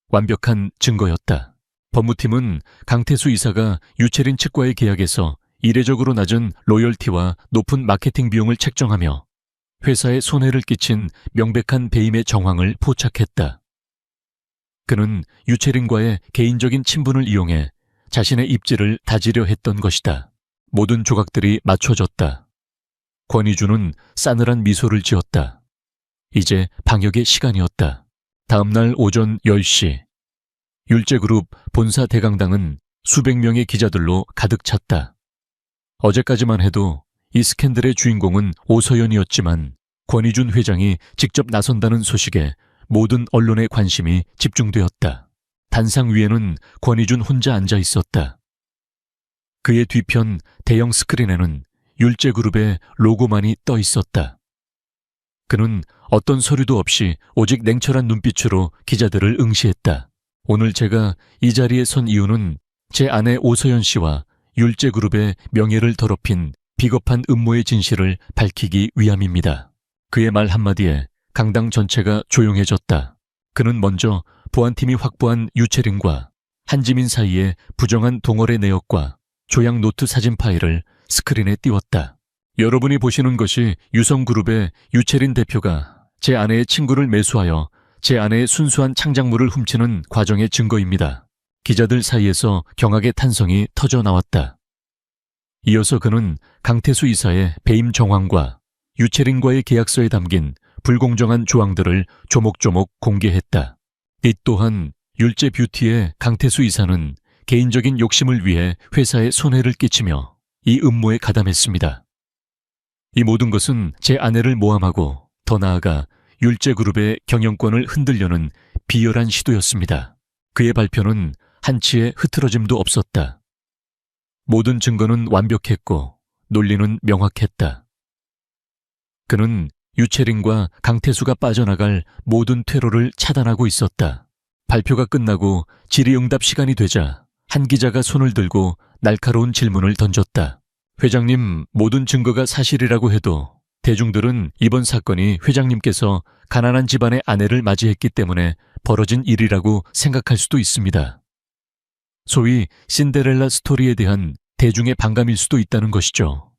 A: 완벽한 증거였다. 법무팀은 강태수 이사가 유채린 측과의 계약에서 이례적으로 낮은 로열티와 높은 마케팅 비용을 책정하며 회사에 손해를 끼친 명백한 배임의 정황을 포착했다. 그는 유채린과의 개인적인 친분을 이용해 자신의 입지를 다지려 했던 것이다. 모든 조각들이 맞춰졌다. 권희준은 싸늘한 미소를 지었다. 이제 방역의 시간이었다. 다음날 오전 10시. 율제그룹 본사 대강당은 수백 명의 기자들로 가득 찼다. 어제까지만 해도 이 스캔들의 주인공은 오서연이었지만 권희준 회장이 직접 나선다는 소식에 모든 언론의 관심이 집중되었다. 단상 위에는 권희준 혼자 앉아 있었다. 그의 뒤편 대형 스크린에는 율제그룹의 로고만이 떠 있었다. 그는 어떤 서류도 없이 오직 냉철한 눈빛으로 기자들을 응시했다. 오늘 제가 이 자리에 선 이유는 제 아내 오서연 씨와 율제그룹의 명예를 더럽힌 비겁한 음모의 진실을 밝히기 위함입니다. 그의 말 한마디에 강당 전체가 조용해졌다. 그는 먼저 보안팀이 확보한 유채린과 한지민 사이의 부정한 동어의 내역과 조약 노트 사진 파일을 스크린에 띄웠다. 여러분이 보시는 것이 유성그룹의 유채린 대표가 제 아내의 친구를 매수하여 제 아내의 순수한 창작물을 훔치는 과정의 증거입니다. 기자들 사이에서 경악의 탄성이 터져 나왔다. 이어서 그는 강태수 이사의 배임 정황과 유채린과의 계약서에 담긴 불공정한 조항들을 조목조목 공개했다. 이 또한 율제뷰티의 강태수 이사는 개인적인 욕심을 위해 회사에 손해를 끼치며 이 음모에 가담했습니다. 이 모든 것은 제 아내를 모함하고 더 나아가 율제그룹의 경영권을 흔들려는 비열한 시도였습니다. 그의 발표는 한치의 흐트러짐도 없었다. 모든 증거는 완벽했고 논리는 명확했다. 그는 유채린과 강태수가 빠져나갈 모든 퇴로를 차단하고 있었다. 발표가 끝나고 질의응답 시간이 되자 한 기자가 손을 들고 날카로운 질문을 던졌다. 회장님, 모든 증거가 사실이라고 해도 대중들은 이번 사건이 회장님께서 가난한 집안의 아내를 맞이했기 때문에 벌어진 일이라고 생각할 수도 있습니다. 소위 신데렐라 스토리에 대한 대중의 반감일 수도 있다는 것이죠.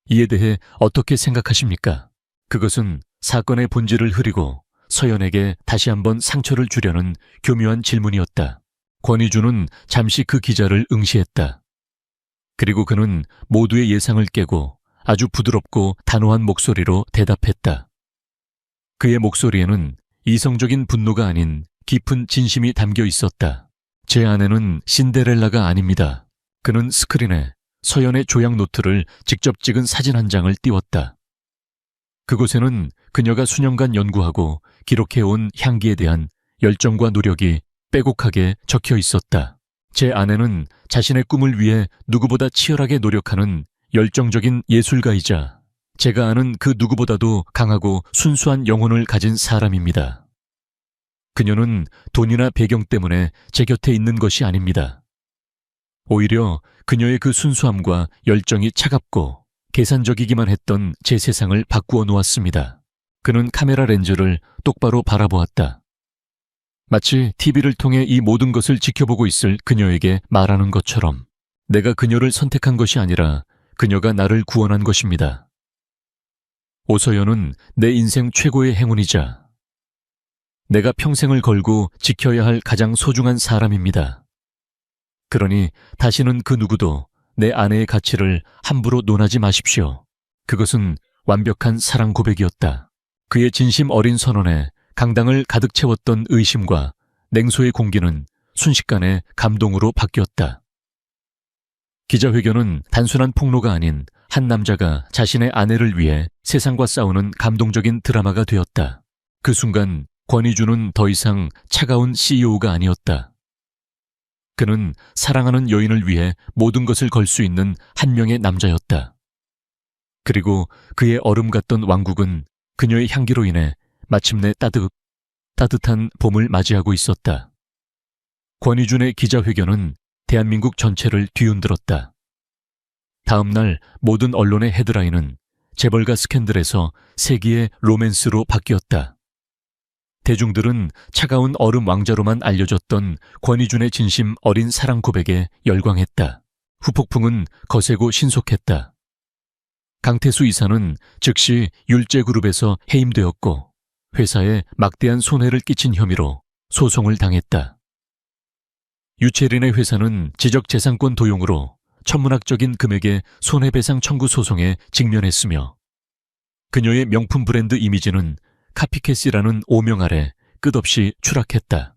A: 이에 대해 어떻게 생각하십니까? 그것은 사건의 본질을 흐리고 서연에게 다시 한번 상처를 주려는 교묘한 질문이었다. 권희준은 잠시 그 기자를 응시했다. 그리고 그는 모두의 예상을 깨고 아주 부드럽고 단호한 목소리로 대답했다. 그의 목소리에는 이성적인 분노가 아닌 깊은 진심이 담겨 있었다. 제 아내는 신데렐라가 아닙니다. 그는 스크린에 서연의 조약 노트를 직접 찍은 사진 한 장을 띄웠다. 그곳에는 그녀가 수년간 연구하고 기록해온 향기에 대한 열정과 노력이 빼곡하게 적혀 있었다. 제 아내는 자신의 꿈을 위해 누구보다 치열하게 노력하는 열정적인 예술가이자 제가 아는 그 누구보다도 강하고 순수한 영혼을 가진 사람입니다. 그녀는 돈이나 배경 때문에 제 곁에 있는 것이 아닙니다. 오히려 그녀의 그 순수함과 열정이 차갑고 계산적이기만 했던 제 세상을 바꾸어 놓았습니다. 그는 카메라 렌즈를 똑바로 바라보았다. 마치 TV를 통해 이 모든 것을 지켜보고 있을 그녀에게 말하는 것처럼 내가 그녀를 선택한 것이 아니라 그녀가 나를 구원한 것입니다. 오서연은 내 인생 최고의 행운이자 내가 평생을 걸고 지켜야 할 가장 소중한 사람입니다. 그러니 다시는 그 누구도 내 아내의 가치를 함부로 논하지 마십시오. 그것은 완벽한 사랑 고백이었다. 그의 진심 어린 선언에 강당을 가득 채웠던 의심과 냉소의 공기는 순식간에 감동으로 바뀌었다. 기자회견은 단순한 폭로가 아닌 한 남자가 자신의 아내를 위해 세상과 싸우는 감동적인 드라마가 되었다. 그 순간 권희준은 더 이상 차가운 CEO가 아니었다. 그는 사랑하는 여인을 위해 모든 것을 걸 수 있는 한 명의 남자였다. 그리고 그의 얼음 같던 왕국은 그녀의 향기로 인해 마침내 따뜻한 봄을 맞이하고 있었다. 권희준의 기자회견은 대한민국 전체를 뒤흔들었다. 다음 날 모든 언론의 헤드라인은 재벌가 스캔들에서 세기의 로맨스로 바뀌었다. 대중들은 차가운 얼음 왕자로만 알려졌던 권희준의 진심 어린 사랑 고백에 열광했다. 후폭풍은 거세고 신속했다. 강태수 이사는 즉시 율제그룹에서 해임되었고 회사에 막대한 손해를 끼친 혐의로 소송을 당했다. 유채린의 회사는 지적재산권 도용으로 천문학적인 금액의 손해배상 청구 소송에 직면했으며 그녀의 명품 브랜드 이미지는 카피캣이라는 오명 아래 끝없이 추락했다.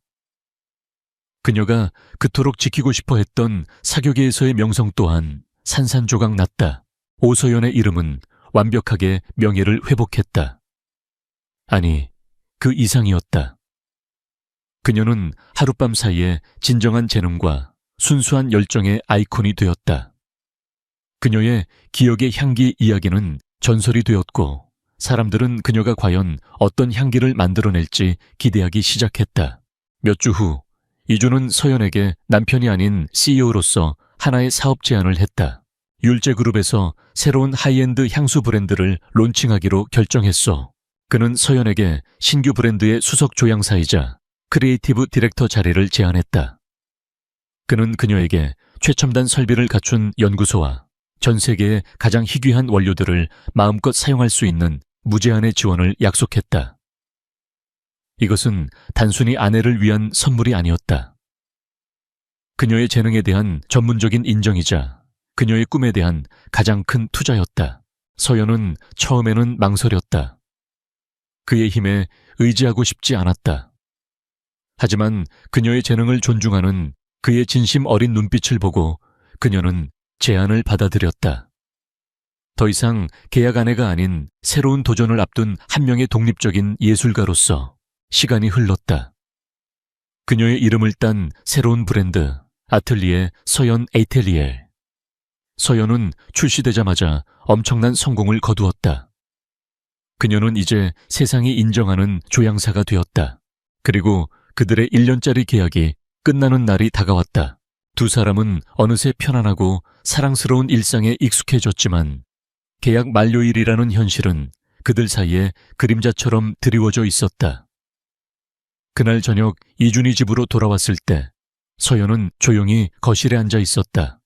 A: 그녀가 그토록 지키고 싶어 했던 사교계에서의 명성 또한 산산조각 났다. 오서연의 이름은 완벽하게 명예를 회복했다. 아니, 그 이상이었다. 그녀는 하룻밤 사이에 진정한 재능과 순수한 열정의 아이콘이 되었다. 그녀의 기억의 향기 이야기는 전설이 되었고 사람들은 그녀가 과연 어떤 향기를 만들어낼지 기대하기 시작했다. 몇 주 후 이주는 서연에게 남편이 아닌 CEO로서 하나의 사업 제안을 했다. 율제그룹에서 새로운 하이엔드 향수 브랜드를 론칭하기로 결정했어. 그는 서연에게 신규 브랜드의 수석 조향사이자 크리에이티브 디렉터 자리를 제안했다. 그는 그녀에게 최첨단 설비를 갖춘 연구소와 전 세계의 가장 희귀한 원료들을 마음껏 사용할 수 있는 무제한의 지원을 약속했다. 이것은 단순히 아내를 위한 선물이 아니었다. 그녀의 재능에 대한 전문적인 인정이자 그녀의 꿈에 대한 가장 큰 투자였다. 서연은 처음에는 망설였다. 그의 힘에 의지하고 싶지 않았다. 하지만 그녀의 재능을 존중하는 그의 진심 어린 눈빛을 보고 그녀는 제안을 받아들였다. 더 이상 계약 아내가 아닌 새로운 도전을 앞둔 한 명의 독립적인 예술가로서 시간이 흘렀다. 그녀의 이름을 딴 새로운 브랜드, 아틀리에 서연 에이텔리에. 서연은 출시되자마자 엄청난 성공을 거두었다. 그녀는 이제 세상이 인정하는 조향사가 되었다. 그리고 그들의 1년짜리 계약이 끝나는 날이 다가왔다. 두 사람은 어느새 편안하고 사랑스러운 일상에 익숙해졌지만 계약 만료일이라는 현실은 그들 사이에 그림자처럼 드리워져 있었다. 그날 저녁 이준이 집으로 돌아왔을 때 서연은 조용히 거실에 앉아 있었다.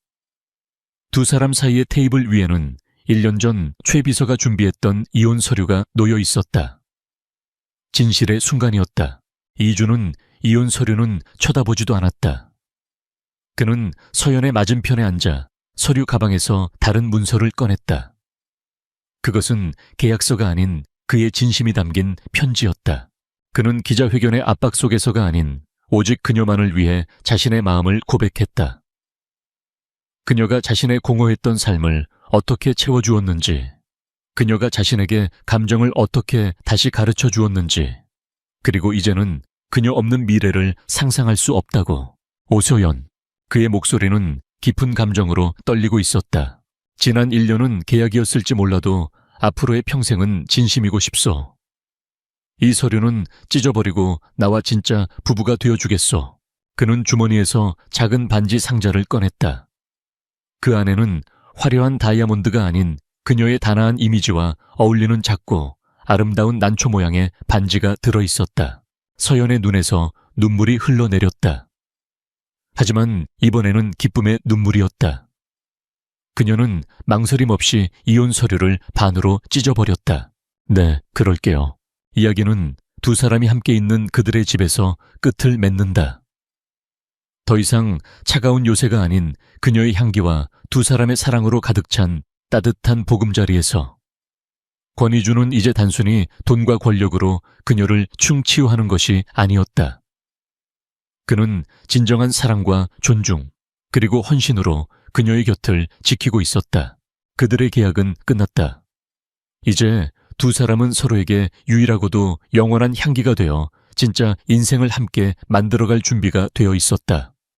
A: 두 사람 사이의 테이블 위에는 1년 전 최 비서가 준비했던 이혼 서류가 놓여 있었다. 진실의 순간이었다. 이준은 이혼 서류는 쳐다보지도 않았다. 그는 서연의 맞은편에 앉아 서류 가방에서 다른 문서를 꺼냈다. 그것은 계약서가 아닌 그의 진심이 담긴 편지였다. 그는 기자회견의 압박 속에서가 아닌 오직 그녀만을 위해 자신의 마음을 고백했다. 그녀가 자신의 공허했던 삶을 어떻게 채워주었는지, 그녀가 자신에게 감정을 어떻게 다시 가르쳐 주었는지, 그리고 이제는 그녀 없는 미래를 상상할 수 없다고. 오서연, 그의 목소리는 깊은 감정으로 떨리고 있었다. 지난 1년은 계약이었을지 몰라도 앞으로의 평생은 진심이고 싶소. 이 서류는 찢어버리고 나와 진짜 부부가 되어주겠소. 그는 주머니에서 작은 반지 상자를 꺼냈다. 그 안에는 화려한 다이아몬드가 아닌 그녀의 단아한 이미지와 어울리는 작고 아름다운 난초 모양의 반지가 들어있었다. 서연의 눈에서 눈물이 흘러내렸다. 하지만 이번에는 기쁨의 눈물이었다. 그녀는 망설임 없이 이혼 서류를 반으로 찢어버렸다. 네, 그럴게요. 이야기는 두 사람이 함께 있는 그들의 집에서 끝을 맺는다. 더 이상 차가운 요새가 아닌 그녀의 향기와 두 사람의 사랑으로 가득 찬 따뜻한 보금자리에서 권희주는 이제 단순히 돈과 권력으로 그녀를 충치유하는 것이 아니었다. 그는 진정한 사랑과 존중, 그리고 헌신으로 그녀의 곁을 지키고 있었다. 그들의 계약은 끝났다. 이제 두 사람은 서로에게 유일하고도 영원한 향기가 되어 진짜 인생을 함께 만들어갈 준비가 되어 있었다.